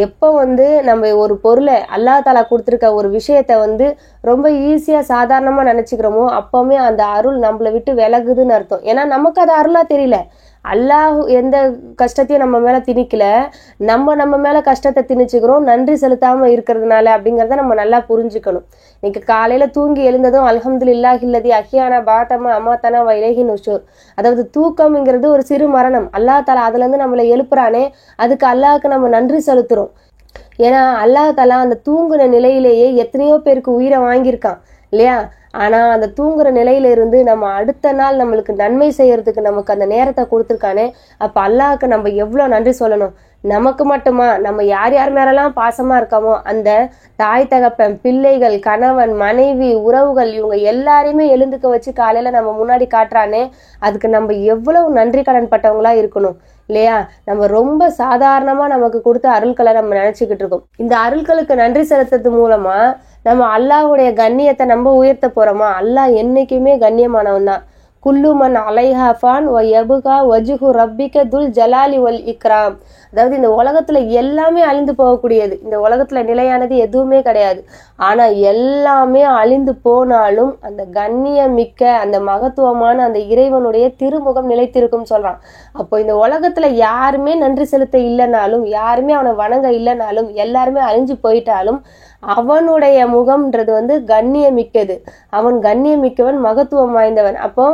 எப்போ வந்து நம்ம ஒரு பொருளை அல்லாஹ் தாலா கொடுத்துருக்க ஒரு விஷயத்த வந்து ரொம்ப ஈஸியா சாதாரணமா நினைச்சுக்கிறோமோ அப்பவுமே அந்த அருள் நம்மளை விட்டு விலகுதுன்னு அர்த்தம். ஏன்னா நமக்கு அது அருளா தெரியல. அல்லாஹ் எந்த கஷ்டத்தையும் நம்ம மேல திணிக்கல, நம்ம மேல கஷ்டத்தை திணிச்சுக்கிறோம் நன்றி செலுத்தாம இருக்கிறதுனால அப்படிங்கறத நம்ம நல்லா புரிஞ்சுக்கணும். இன்னைக்கு காலையில தூங்கி எழுந்ததும் அல்ஹம்துலில்லாஹி அல்லதி அஹ்யானா பஅதமா அமாதனா வ இலைஹி நுஷூர், அதாவது தூக்கம்ங்கிறது ஒரு சிறு மரணம். அல்லாஹ் தஆலா அதுல இருந்து நம்மளை எழுப்புறானே, அதுக்கு அல்லாஹ்க்கு நம்ம நன்றி செலுத்துறோம். ஏன்னா அல்லாஹ் தஆலா அந்த தூங்குன நிலையிலேயே எத்தனையோ பேருக்கு உயிரை வாங்கியிருக்கான் இல்லையா? ஆனா அந்த தூங்குற நிலையில இருந்து நம்ம அடுத்த நாள் நம்மளுக்கு நன்மை செய்யறதுக்கு நமக்கு அந்த நேரத்தை கொடுத்துருக்கானே, அப்ப அல்லாஹ்க்கு நம்ம எவ்வளவு நன்றி சொல்லணும். நமக்கு மட்டுமா, நம்ம யார் மேலாம் பாசமா இருக்கோமோ அந்த தாய் தகப்பன், பிள்ளைகள், கணவன், மனைவி, உறவுகள், இவங்க எல்லாரையுமே எழுந்துக்க வச்சு காலையில நம்ம முன்னாடி காட்டுறானே, அதுக்கு நம்ம எவ்வளவு நன்றி கடன் பட்டவங்களா இருக்கணும் இல்லையா? நம்ம ரொம்ப சாதாரணமா நமக்கு கொடுத்த அருள்களை நம்ம நினைச்சுக்கிட்டு இருக்கோம். இந்த அருள்களுக்கு நன்றி செலுத்துறது மூலமா நம்ம அல்லாஹ்வுடைய கண்ணியத்தை நம்ம உயர்த்த போறோமா? அல்லாஹ் என்னைக்குமே கண்ணியமானவன் தான். குல்லுமன் அலைஹா ஃபான் வ யபுகா வஜ்ஹு ரப்பிக துல் ஜலாலி வல் இக்ராம். அதாவது இந்த உலகத்துல எல்லாமே அழிந்து போகக்கூடியது, இந்த உலகத்துல நிலையானது எதுவுமே கிடையாது. ஆனா எல்லாமே அழிந்து போனாலும் அந்த கண்ணியமிக்க அந்த மகத்துவமான அந்த இறைவனுடைய திருமுகம் நிலைத்திருக்கும் சொல்றான். அப்போ இந்த உலகத்துல யாருமே நன்றி செலுத்த இல்லைனாலும், யாருமே அவனை வணங்க இல்லைனாலும், எல்லாருமே அழிஞ்சு போயிட்டாலும் அவனுடைய முகம்ன்றது வந்து கண்ணியமிக்கது, அவன் கண்ணியமிக்கவன், மகத்துவம் வாய்ந்தவன். அப்போ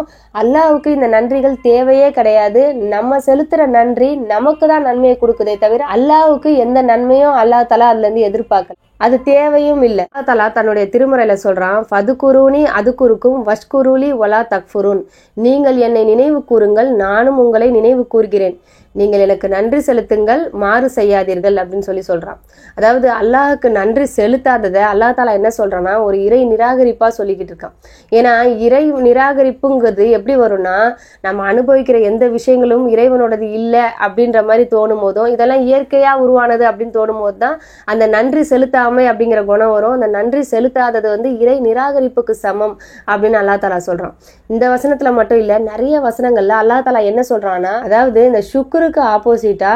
அல்லாஹ்வுக்கு இந்த நன்றிகள் தேவையே கிடையாது. நம்ம செலுத்துற நன்றி நமக்கு தான் நன்மையை கொடுக்குதே தவிர அல்லாஹ்வுக்கு எந்த நன்மையும் அல்லாஹ் தஆலா அதுல இருந்து எதிர்பார்க்கல, அது தேவையும் இல்லை. அல்லாஹ் தஆலா தன்னுடைய திருமறையில சொல்றான், ஃபதுகுரூனி அதுகுருக்கும் வஷ்குருலி வலா தக்ஃபுரூன், நீங்கள் என்னை நினைவு கூறுங்கள், நானும் உங்களை நினைவு கூறுகிறேன், நீங்கள் எனக்கு நன்றி செலுத்துங்கள், மாறு செய்யாதீர்கள் அப்படின்னு சொல்றான். அதாவது அல்லாஹுக்கு நன்றி செலுத்தாததை அல்லாஹ் தஆலா என்ன சொல்றான்னா ஒரு இறை நிராகரிப்பா சொல்லிக்கிட்டு இருக்கான். ஏன்னா இறை நிராகரிப்புங்கிறது எப்படி வரும்னா, நம்ம அனுபவிக்கிற எந்த விஷயங்களும் இறைவனோடது இல்லை அப்படின்ற மாதிரி தோணும் போதும், இதெல்லாம் இயற்கையா உருவானது அப்படின்னு தோணும் போது தான் அந்த நன்றி செலுத்தாமை அப்படிங்கிற குணம் வரும். அந்த நன்றி செலுத்தாதது வந்து இறை நிராகரிப்புக்கு சமம் அப்படின்னு அல்லாஹ் தஆலா சொல்றான். இந்த வசனத்துல மட்டும் இல்ல, நிறைய வசனங்கள்ல அல்லாஹ் தஆலா என்ன சொல்றான்னா, அதாவது இந்த சுக்ருக்கு ஆப்போசிட்டா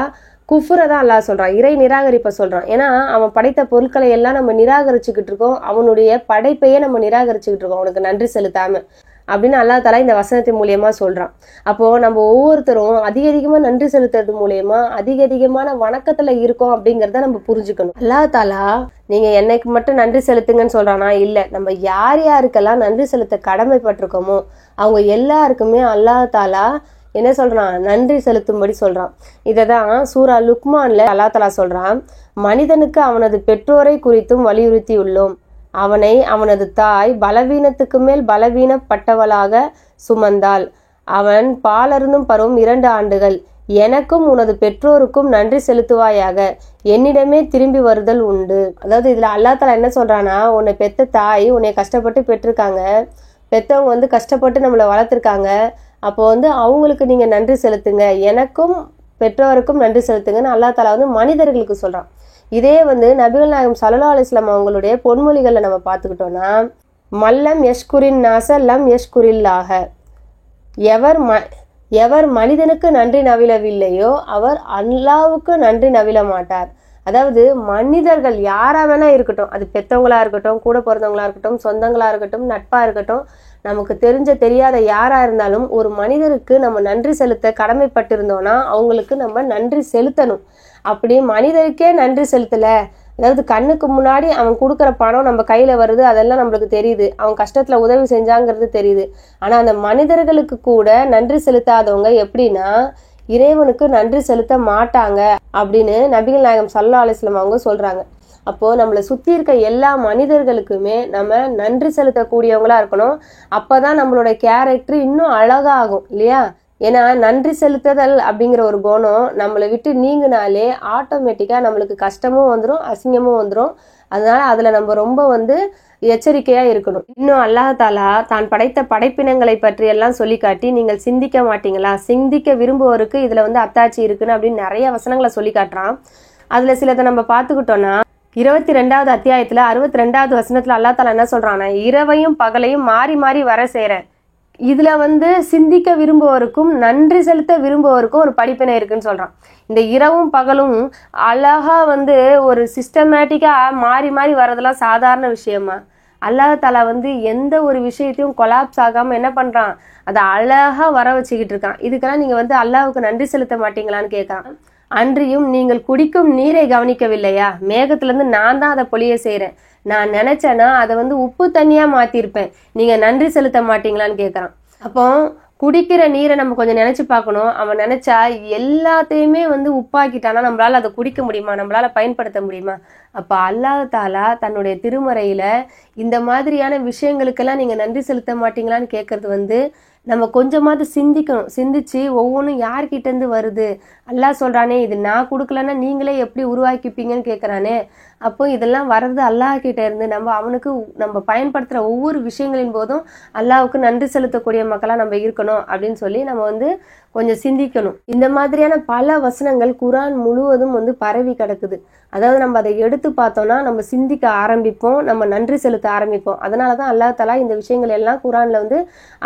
குஃப்ரை தான் அல்லாஹ் சொல்றான், இறை நிராகரிப்பை சொல்றான். ஏன்னா அவன் படைத்த பொருட்களை எல்லாம் நம்ம நிராகரிச்சுக்கிட்டு இருக்கோம், அவனுடைய படைப்பையே நம்ம நிராகரிச்சுக்கிட்டு இருக்கோம் அவனுக்கு நன்றி செலுத்தாம அப்படின்னு அல்லாஹ் தஆலா இந்த வசனத்தின் மூலியமா சொல்றான். அப்போ நம்ம ஒவ்வொருத்தரும் அதிகமா நன்றி செலுத்துறது மூலியமா அதிகமான வணக்கத்துல இருக்கோம் அப்படிங்கறத நம்ம புரிஞ்சுக்கணும். அல்லாஹ் தஆலா நீங்க என்னைக்கு மட்டும் நன்றி செலுத்துங்கன்னு சொல்றானா? இல்ல, நம்ம யார் யாருக்கெல்லாம் நன்றி செலுத்த கடமைப்பட்டிருக்கோமோ அவங்க எல்லாருக்குமே அல்லாஹ் தஆலா என்ன சொல்றான்? நன்றி செலுத்தும்படி சொல்றான். இததான் சூரா லுக்மான்ல அல்லாஹ் தஆலா சொல்றான், மனிதனுக்கு அவனது பெற்றோரை குறித்தும் வலியுறுத்தி உள்ளோம், அவனை அவனது தாய் பலவீனத்துக்கு மேல் பலவீனப்பட்டவளாக சுமந்தாள், அவன் பாலருந்தும் பருவம் 2 ஆண்டுகள், எனக்கும் உனது பெற்றோருக்கும் நன்றி செலுத்துவாயாக, என்னிடமே திரும்பி வருதல் உண்டு. அதாவது இதுல அல்லாஹ் தஆலா என்ன சொல்றானா, உன்னை பெத்த தாய் உன்னை கஷ்டப்பட்டு பெற்றிருக்காங்க, பெத்தவங்க வந்து கஷ்டப்பட்டு நம்மளை வளர்த்துருக்காங்க, அப்போ வந்து அவங்களுக்கு நீங்க நன்றி செலுத்துங்க, எனக்கும் பெற்றோருக்கும் நன்றி செலுத்துங்கன்னு அல்லாஹ் தஆலா வந்து மனிதர்களுக்கு சொல்றான். இதே வந்து நபிகள் நாயகம் ஸல்லல்லாஹு அலைஹி வஸல்லம் அவங்களுடைய பொன்மொழிகளை நம்ம பார்த்துக்கிட்டோம்னா, மல்லம் யஷ்குரின் நாஸ லம் யஷ்குரில்லாஹ, எவர் மனிதனுக்கு நன்றி நவிலவில்லையோ அவர் அல்லாஹ்வுக்கு நன்றி நவில மாட்டார். அதாவது மனிதர்கள் யாரா வேணா இருக்கட்டும், அது பெத்தவங்களா இருக்கட்டும், கூட பிறந்தவங்களா இருக்கட்டும், சொந்தங்களா இருக்கட்டும், நட்பா இருக்கட்டும், நமக்கு தெரிஞ்ச தெரியாத யாரா இருந்தாலும் ஒரு மனிதருக்கு நம்ம நன்றி செலுத்த கடமைப்பட்டிருந்தோம்னா அவங்களுக்கு நம்ம நன்றி செலுத்தணும். அப்படி மனிதருக்கே நன்றி செலுத்தல, அதாவது கண்ணுக்கு முன்னாடி அவன் கொடுக்குற பணம் நம்ம கையில வருது, அதெல்லாம் நம்மளுக்கு தெரியுது, அவன் கஷ்டத்துல உதவி செஞ்சாங்கிறது தெரியுது, ஆனா அந்த மனிதர்களுக்கு கூட நன்றி செலுத்தாதவங்க எப்படின்னா இறைவனுக்கு நன்றி செலுத்த மாட்டாங்க அப்படின்னு நபிகள் நாயகம் ஸல்லல்லாஹு அலைஹி வஸல்லம் அவங்க சொல்றாங்க. அப்போ நம்மளை சுத்தி இருக்க எல்லா மனிதர்களுக்குமே நம்ம நன்றி செலுத்தக்கூடியவங்களா இருக்கணும். அப்பதான் நம்மளோட கேரக்டர் இன்னும் அழகாகும் இல்லையா? ஏன்னா நன்றி செலுத்துதல் அப்படிங்கிற ஒரு குணம் நம்மளை விட்டு நீங்கினாலே ஆட்டோமேட்டிக்கா நம்மளுக்கு கஷ்டமும் வந்துடும், அசிங்கமும் வந்துடும். அதனால அதுல நம்ம ரொம்ப வந்து எச்சரிக்கையா இருக்கணும். இன்னும் அல்லாஹ் தஆலா தான் படைத்த படைப்பினங்களை பற்றி எல்லாம் சொல்லி காட்டி, நீங்கள் சிந்திக்க மாட்டீங்களா, சிந்திக்க விரும்புவோருக்கு இதுல வந்து அத்தாட்சி இருக்குன்னு அப்படின்னு நிறைய வசனங்களை சொல்லி காட்டுறான். அதுல சிலதை நம்ம பார்த்துக்கிட்டோம்னா 22வது அத்தியாயத்துல 62வது வசனத்துல அல்லாஹ் தஆலா என்ன சொல்றான்னா, இரவையும் பகலையும் மாறி மாறி வர செய்றேன். இதுல வந்து சிந்திக்க விரும்புவோருக்கும் நன்றி செலுத்த விரும்புவோருக்கும் ஒரு படிப்பினை இருக்குன்னு சொல்றான். இந்த இரவும் பகலும் அழகா வந்து ஒரு சிஸ்டமேட்டிக்கா மாறி மாறி வர்றதெல்லாம் சாதாரண விஷயமா? அல்லாஹ் தஆலா வந்து எந்த ஒரு விஷயத்தையும் கொலாப்ஸ் ஆகாம என்ன பண்றான், அதை அழகா வர வச்சுக்கிட்டு இருக்கான். இதுக்கெல்லாம் நீங்க வந்து அல்லாஹ்வுக்கு நன்றி செலுத்த மாட்டீங்களான்னு கேட்கறான். அன்றியும் நீங்கள் குடிக்கும் நீரை கவனிக்கவில்லையா, மேகத்துல இருந்து நான் தான் அதை பொழிய செய்யறேன், நான் நினைச்சேன்னா அதை வந்து உப்பு தண்ணியா மாத்திருப்பேன், நீங்க நன்றி செலுத்த மாட்டீங்களான்னு கேட்கறான். அப்போ குடிக்கிற நீரை நம்ம கொஞ்சம் நினைச்சு பார்க்கணும். அவன் நினைச்சா எல்லாத்தையுமே வந்து உப்பாக்கிட்டானா நம்மளால அதை குடிக்க முடியுமா, நம்மளால பயன்படுத்த முடியுமா? அப்ப அல்லாஹ் தஆலா தன்னுடைய திருமறையில இந்த மாதிரியான விஷயங்களுக்கெல்லாம் நீங்க நன்றி செலுத்த மாட்டீங்களான்னு கேட்கறது வந்து நம்ம கொஞ்சமாவது சிந்திக்கணும். சிந்திச்சு ஒவ்வொன்றும் யார்கிட்ட இருந்து வருது, அல்லாஹ் சொல்றானே இது நான் கொடுக்கலன்னா நீங்களே எப்படி உருவாக்கிப்பீங்கன்னு கேட்கறானே, அப்போ இதெல்லாம் வர்றது அல்லாஹ் கிட்ட இருந்து நம்ம அவனுக்கு நம்ம பயன்படுத்துற ஒவ்வொரு விஷயங்களின் போதும் அல்லாஹ்வுக்கு நன்றி செலுத்தக்கூடிய மக்களா நம்ம இருக்கணும் அப்படின்னு சொல்லி நம்ம வந்து கொஞ்சம் சிந்திக்கணும். இந்த மாதிரியான பல வசனங்கள் குர்ஆன் முழுவதும் வந்து பரவி கிடக்குது. அதாவது நம்ம அதை எடுத்து பார்த்தோம்னா நம்ம சிந்திக்க ஆரம்பிப்போம், நம்ம நன்றி செலுத்த ஆரம்பிப்போம். அதனாலதான் அல்லாஹ் தஆலா இந்த விஷயங்கள் எல்லாம் குர்ஆன்ல வந்து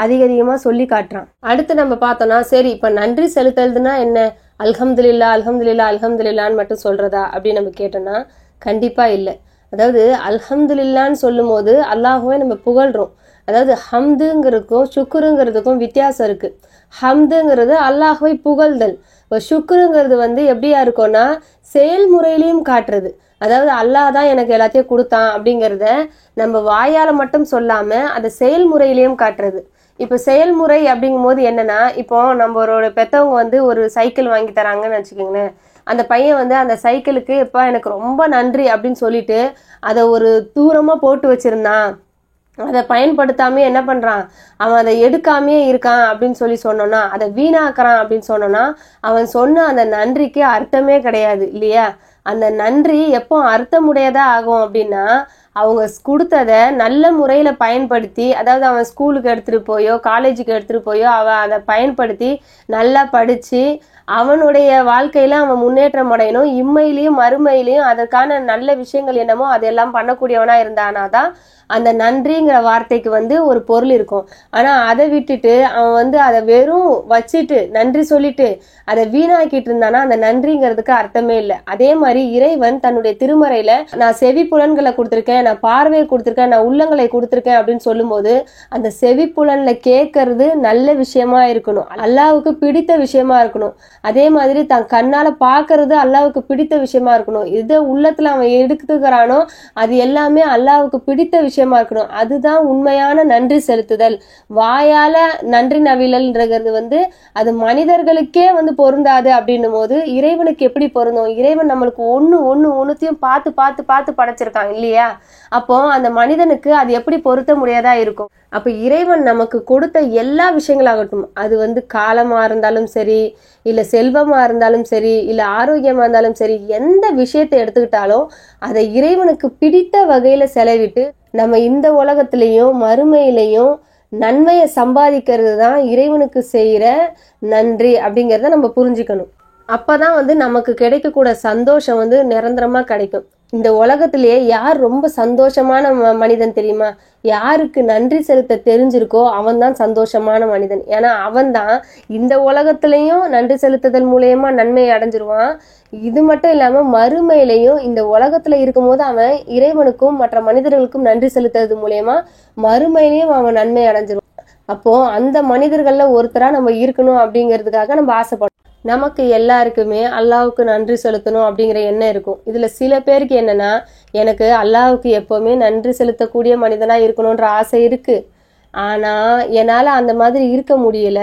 அதிகமா சொல்லி காட்டுறான். அடுத்து நம்ம பார்த்தோம்னா, சரி இப்ப நன்றி செலுத்துறதுன்னா என்ன, அல்ஹம்துலில்லாஹ் அல்ஹம்துலில்லாஹ் அல்ஹம்துலில்லாஹ்னு மட்டும் சொல்றதா அப்படின்னு நம்ம கேட்டோம்னா கண்டிப்பா இல்லை. அதாவது அல்ஹம்துலில்லாஹ்னு சொல்லும் போது அல்லாஹ்வை நம்ம புகழ்றோம். அதாவது ஹம்துங்கிறதுக்கும் சுக்குருங்கிறதுக்கும் வித்தியாசம் இருக்கு. ஹம்துங்கிறது அல்லாஹ்வை புகழ்தல். இப்போ சுக்குருங்கிறது வந்து எப்படியா இருக்கும்னா செயல்முறையிலையும் காட்டுறது. அதாவது அல்லாஹ் தான் எனக்கு எல்லாத்தையும் கொடுத்தான் அப்படிங்கிறத நம்ம வாயால மட்டும் சொல்லாம அதை செயல்முறையிலையும் காட்டுறது. இப்போ செயல்முறை அப்படிங்கும் போது என்னன்னா, இப்போ நம்மளோட பெத்தவங்க வந்து ஒரு சைக்கிள் வாங்கி தராங்கன்னு வச்சுக்கோங்களேன். அந்த பையன் வந்து அந்த சைக்கிளுக்கு எப்பா எனக்கு ரொம்ப நன்றி அப்படின்னு சொல்லிட்டு அதை ஒரு தூரமா போட்டு வச்சிருந்தான். அதை பயன்படுத்தாமே என்ன பண்றான், அவன் அதை எடுக்காமே இருக்கான் அப்படின்னு சொன்னோம்னா, அதை வீணாக்குறான் அப்படின்னு சொன்னோம்னா, அவன் சொன்ன அந்த நன்றிக்கு அர்த்தமே கிடையாது இல்லையா? அந்த நன்றி எப்போ அர்த்தமுடையதா ஆகும் அப்படின்னா, அவங்க கொடுத்ததை நல்ல முறையில பயன்படுத்தி, அதாவது அவன் ஸ்கூலுக்கு எடுத்துட்டு போயோ காலேஜுக்கு எடுத்துட்டு போயோ அவன் அதை பயன்படுத்தி நல்லா படிச்சு அவனுடைய வாழ்க்கையில அவன் முன்னேற்றம் அடையணும். இம்மையிலையும் மறுமையிலையும் அதற்கான நல்ல விஷயங்கள் என்னமோ அதெல்லாம் பண்ணக்கூடியவனா இருந்தானாதான் அந்த நன்றிங்கிற வார்த்தைக்கு வந்து ஒரு பொருள் இருக்கும். ஆனா அதை விட்டுட்டு அவன் வந்து அதை வெறும் வச்சுட்டு நன்றி சொல்லிட்டு அதை வீணாக்கிட்டு இருந்தானா அந்த நன்றிங்கிறதுக்கு அர்த்தமே இல்லை. அதே மாதிரி இறைவன் தன்னுடைய திருமறையில நான் செவி புலன்களை கொடுத்திருக்கேன், நான் பார்வையை கொடுத்திருக்கேன், நான் உள்ளங்களை கொடுத்திருக்கேன் அப்படின்னு சொல்லும் போது அந்த செவி புலன்ல கேட்கறது நல்ல விஷயமா இருக்கணும், அல்லாஹ்வுக்கு பிடித்த விஷயமா இருக்கணும். அதே மாதிரி தன் கண்ணால பாக்குறது அல்லாஹ்வுக்கு பிடித்த விஷயமா இருக்கணும். இதை உள்ளத்துல அவன் எடுத்துக்கிறானோ அது எல்லாமே அல்லாஹ்வுக்கு பிடித்த விஷயமா இருக்கணும். அதுதான் உண்மையான நன்றி செலுத்துதல். வாயால நன்றி நவிழல்ன்றது வந்து அது மனிதர்களுக்கே வந்து பொருந்தாது அப்படின்னும் போது இறைவனுக்கு எப்படி பொருந்தும்? இறைவன் நம்மளுக்கு ஒண்ணுத்தையும் பார்த்து பார்த்து பார்த்து படைச்சிருக்கான் இல்லையா? அப்போ அந்த மனிதனுக்கு அது எப்படி பொருத்த முடியாதா இருக்கும்? அப்ப இறைவன் நமக்கு கொடுத்த எல்லா விஷயங்களாகட்டும், அது வந்து காலமா இருந்தாலும் சரி, இல்ல செல்வமா இருந்தாலும் சரி, இல்ல ஆரோக்கியமா இருந்தாலும் சரி, எந்த விஷயத்தை எடுத்துக்கிட்டாலும் அதை இறைவனுக்கு பிடித்த வகையில செலவிட்டு நம்ம இந்த உலகத்திலையும் மறுமையிலையும் நன்மையை சம்பாதிக்கிறது தான் இறைவனுக்கு செய்யற நன்றி அப்படிங்கிறத நம்ம புரிஞ்சுக்கணும். அப்பதான் வந்து நமக்கு கிடைக்கக்கூடிய சந்தோஷம் வந்து நிரந்தரமா கிடைக்கும். இந்த உலகத்திலேயே யார் ரொம்ப சந்தோஷமான மனிதன் தெரியுமா? யாருக்கு நன்றி செலுத்த தெரிஞ்சிருக்கோ அவன் தான் சந்தோஷமான மனிதன். ஏன்னா அவன் தான் இந்த உலகத்திலையும் நன்றி செலுத்துதல் மூலயமா நன்மை அடைஞ்சிருவான். இது மட்டும் இல்லாம மறுமையிலையும் இந்த உலகத்துல இருக்கும் போது அவன் இறைவனுக்கும் மற்ற மனிதர்களுக்கும் நன்றி செலுத்துறது மூலயமா மறுமையிலையும் அவன் நன்மை அடைஞ்சிருவான். அப்போ அந்த மனிதர்கள்ல ஒருத்தரா நம்ம இருக்கணும் அப்படிங்கிறதுக்காக நம்ம ஆசைப்படுறோம். நமக்கு எல்லாருக்குமே அல்லாஹ்வுக்கு நன்றி செலுத்தணும் அப்படிங்கிற எண்ணம் இருக்கும். இதுல சில பேருக்கு என்னன்னா, எனக்கு அல்லாஹ்வுக்கு எப்பவுமே நன்றி செலுத்தக்கூடிய மனிதனா இருக்கணும்ன்ற ஆசை இருக்கு. ஆனா என்னால அந்த மாதிரி இருக்க முடியல.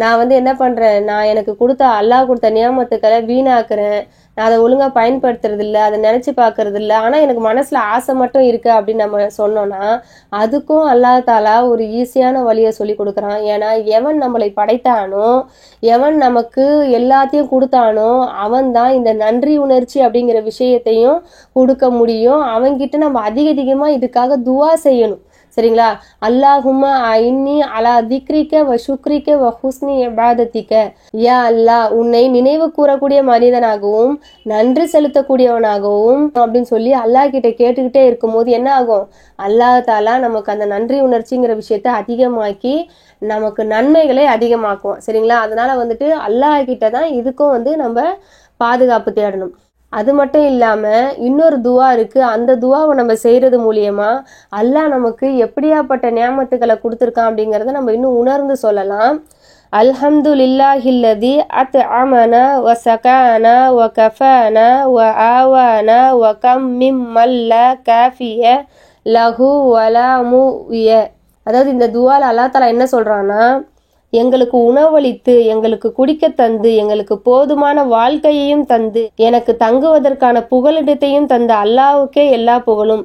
நான் வந்து என்ன பண்றேன், நான் எனக்கு கொடுத்த அல்லாஹ் கொடுத்த நியாமத்துக்களை வீணாக்குறேன், நான் அதை ஒழுங்கா பயன்படுத்துறது இல்லை, அதை நினைச்சு பாக்குறது இல்லை, ஆனா எனக்கு மனசுல ஆசை மட்டும் இருக்கு அப்படின்னு நம்ம சொன்னோம்னா அதுக்கும் அல்லாஹ் தாலா ஒரு ஈஸியான வழியை சொல்லி கொடுக்குறான். ஏன்னா எவன் நம்மளை படைத்தானோ, எவன் நமக்கு எல்லாத்தையும் கொடுத்தானோ அவன் தான் இந்த நன்றி உணர்ச்சி அப்படிங்கிற விஷயத்தையும் கொடுக்க முடியும். அவன்கிட்ட நம்ம அதிகமா இதுக்காக துவா செய்யணும். சரிங்களா? அல்லாஹும்ம ஐன்னி அலா திக்ரிக்க வ சுக்ரிக்க வ ஹுஸ்னி இபாதத்திக்க. யா அல்லாஹ், உன்னை நினைவு கூறக்கூடிய மனிதனாகவும் நன்றி செலுத்தக்கூடியவனாகவும் அப்படின்னு சொல்லி அல்லாஹ் கிட்ட கேட்டுக்கிட்டே இருக்கும்போது என்ன ஆகும்? அல்லாஹ் தாலா நமக்கு அந்த நன்றி உணர்ச்சிங்கிற விஷயத்த அதிகமாக்கி நமக்கு நன்மைகளை அதிகமாக்குவோம். சரிங்களா? அதனால வந்துட்டு அல்லாஹ் கிட்ட தான் இதுக்கும் வந்து நம்ம பாதுகாப்பு தேடணும். அது மட்டும் இல்லாம இன்னொரு துவா இருக்கு. அந்த துவாவை நம்ம செய்யறது மூலியமா அல்லாஹ் நமக்கு எப்படியாப்பட்ட நியாமத்துக்களை கொடுத்துருக்கான் அப்படிங்கறத நம்ம இன்னும் உணர்ந்து சொல்லலாம். அல்ஹம்துலில்லாஹில்லதி அத்அமனா வ ஸகானா வ கஃபானா வ ஆவானா வ கம் மிம்மல் லா காஃபிய லஹு வலா முவிய. அதாவது இந்த துவால அல்லாஹ் தஆலா என்ன சொல்றான்னா, எங்களுக்கு உணவளித்து, எங்களுக்கு குடிக்க தந்து, எங்களுக்கு போதுமான வாழ்க்கையையும் தந்து, எனக்கு தங்குவதற்கான புகலிடத்தையும் தந்த அல்லாஹ்வுக்கே எல்லா புகழும்.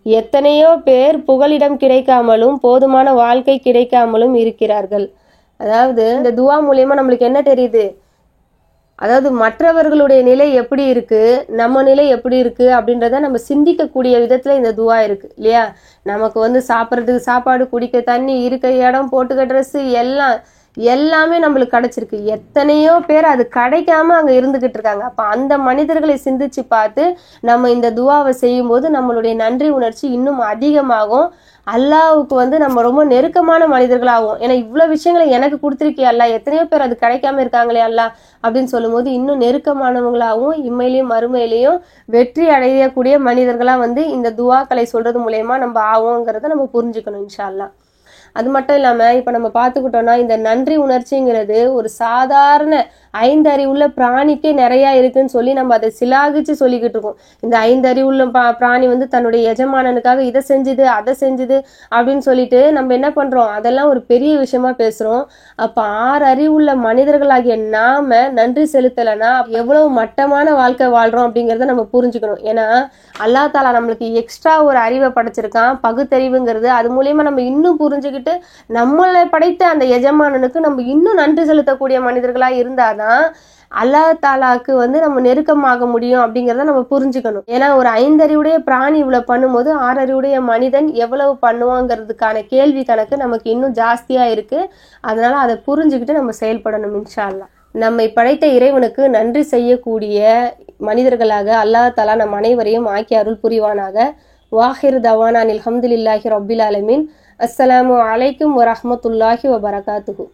எத்தனையோ பேர் புகலிடம் கிடைக்காமலும் போதுமான வாழ்க்கை கிடைக்காமலும் இருக்கிறார்கள். அதாவது இந்த துவா மூலியமா நம்மளுக்கு என்ன தெரியுது? அதாவது மற்றவர்களுடைய நிலை எப்படி இருக்கு, நம்ம நிலை எப்படி இருக்கு அப்படின்றத நம்ம சிந்திக்கக்கூடிய விதத்துல இந்த துவா இருக்கு இல்லையா? நமக்கு வந்து சாப்பிட்றதுக்கு சாப்பாடு, குடிக்க தண்ணி, இருக்க இடம், போட்டுக்க ட்ரெஸ் எல்லாமே நம்மளுக்கு கிடைச்சிருக்கு. எத்தனையோ பேர் அது கிடைக்காம அங்க இருந்துகிட்டு இருக்காங்க. அப்ப அந்த மனிதர்களை சிந்திச்சு பார்த்து நம்ம இந்த துவாவை செய்யும் போது நம்மளுடைய நன்றி உணர்ச்சி இன்னும் அதிகமாகும். அல்லாஹ்வுக்கு வந்து நம்ம ரொம்ப நெருக்கமான மனிதர்களாகும். ஏன்னா இவ்வளவு விஷயங்களை எனக்கு கொடுத்துருக்கே அல்லாஹ், எத்தனையோ பேர் அது கிடைக்காம இருக்காங்களே அல்லாஹ் அப்படின்னு சொல்லும் போது இன்னும் நெருக்கமானவங்களாகவும் இம்மையிலையும் மறுமையிலையும் வெற்றி அடையக்கூடிய மனிதர்களா வந்து இந்த துவாக்களை சொல்றது மூலயமா நம்ம ஆவோங்கிறத நம்ம புரிஞ்சுக்கணும் இன்ஷா அல்லாஹ். அது மட்டும் இல்லாம இப்ப நம்ம பார்த்துக்கிட்டோம்னா இந்த நன்றி உணர்ச்சிங்கிறது ஒரு சாதாரண 5 அறிவுள்ள பிராணிக்கே நிறைய இருக்குன்னு சொல்லி நம்ம அதை சிலாகிச்சு சொல்லிக்கிட்டு இருக்கோம். இந்த 5 அறிவுள்ள பிராணி வந்து தன்னுடைய எஜமானனுக்காக இதை செஞ்சுது அதை செஞ்சுது அப்படின்னு சொல்லிட்டு நம்ம என்ன பண்றோம், அதெல்லாம் ஒரு பெரிய விஷயமா பேசுறோம். அப்ப 6 அறிவுள்ள மனிதர்களாகிய நாம நன்றி செலுத்தலைன்னா எவ்வளவு மட்டமான வாழ்க்கை வாழ்றோம் அப்படிங்கிறத நம்ம புரிஞ்சுக்கணும். ஏன்னா அல்லா தாலா நம்மளுக்கு எக்ஸ்ட்ரா ஒரு அறிவை படைச்சிருக்கான், பகுத்தறிவுங்கிறது. அது மூலியமா நம்ம இன்னும் புரிஞ்சுக்கிட்டு நம்மளை படைத்த அந்த எஜமானனுக்கு நம்ம இன்னும் நன்றி செலுத்தக்கூடிய மனிதர்களா இருந்தாதான் அல்லா தாலாக்கு வந்து நம்ம நெருக்கமாக முடியும் அப்படிங்கிறத நம்ம புரிஞ்சுக்கணும். ஏன்னா ஒரு 5 அறிவுடைய பிராணி இவ்வளவு பண்ணும்போது 6 அறிவுடைய மனிதன் எவ்வளவு பண்ணுவாங்கிறதுக்கான கேள்வி கணக்கு நமக்கு இன்னும் ஜாஸ்தியா இருக்கு. அதனால அதை புரிஞ்சுக்கிட்டு நம்ம செயல்படணும். இன்ஷா அல்லாஹ் நம்மை படைத்த இறைவனுக்கு நன்றி செய்யக்கூடிய மனிதர்களாக அல்லாஹ் தஆலா நம் அனைவரையும் ஆக்கி அருள் புரிவானாக. வாஹிர் தவானா அல்ஹம்துலில்லாஹி ரப்பில் ஆலமீன். அஸ்ஸலாமு அலைக்கும் வரஹ்மத்துல்லாஹி வபரகாத்துஹு.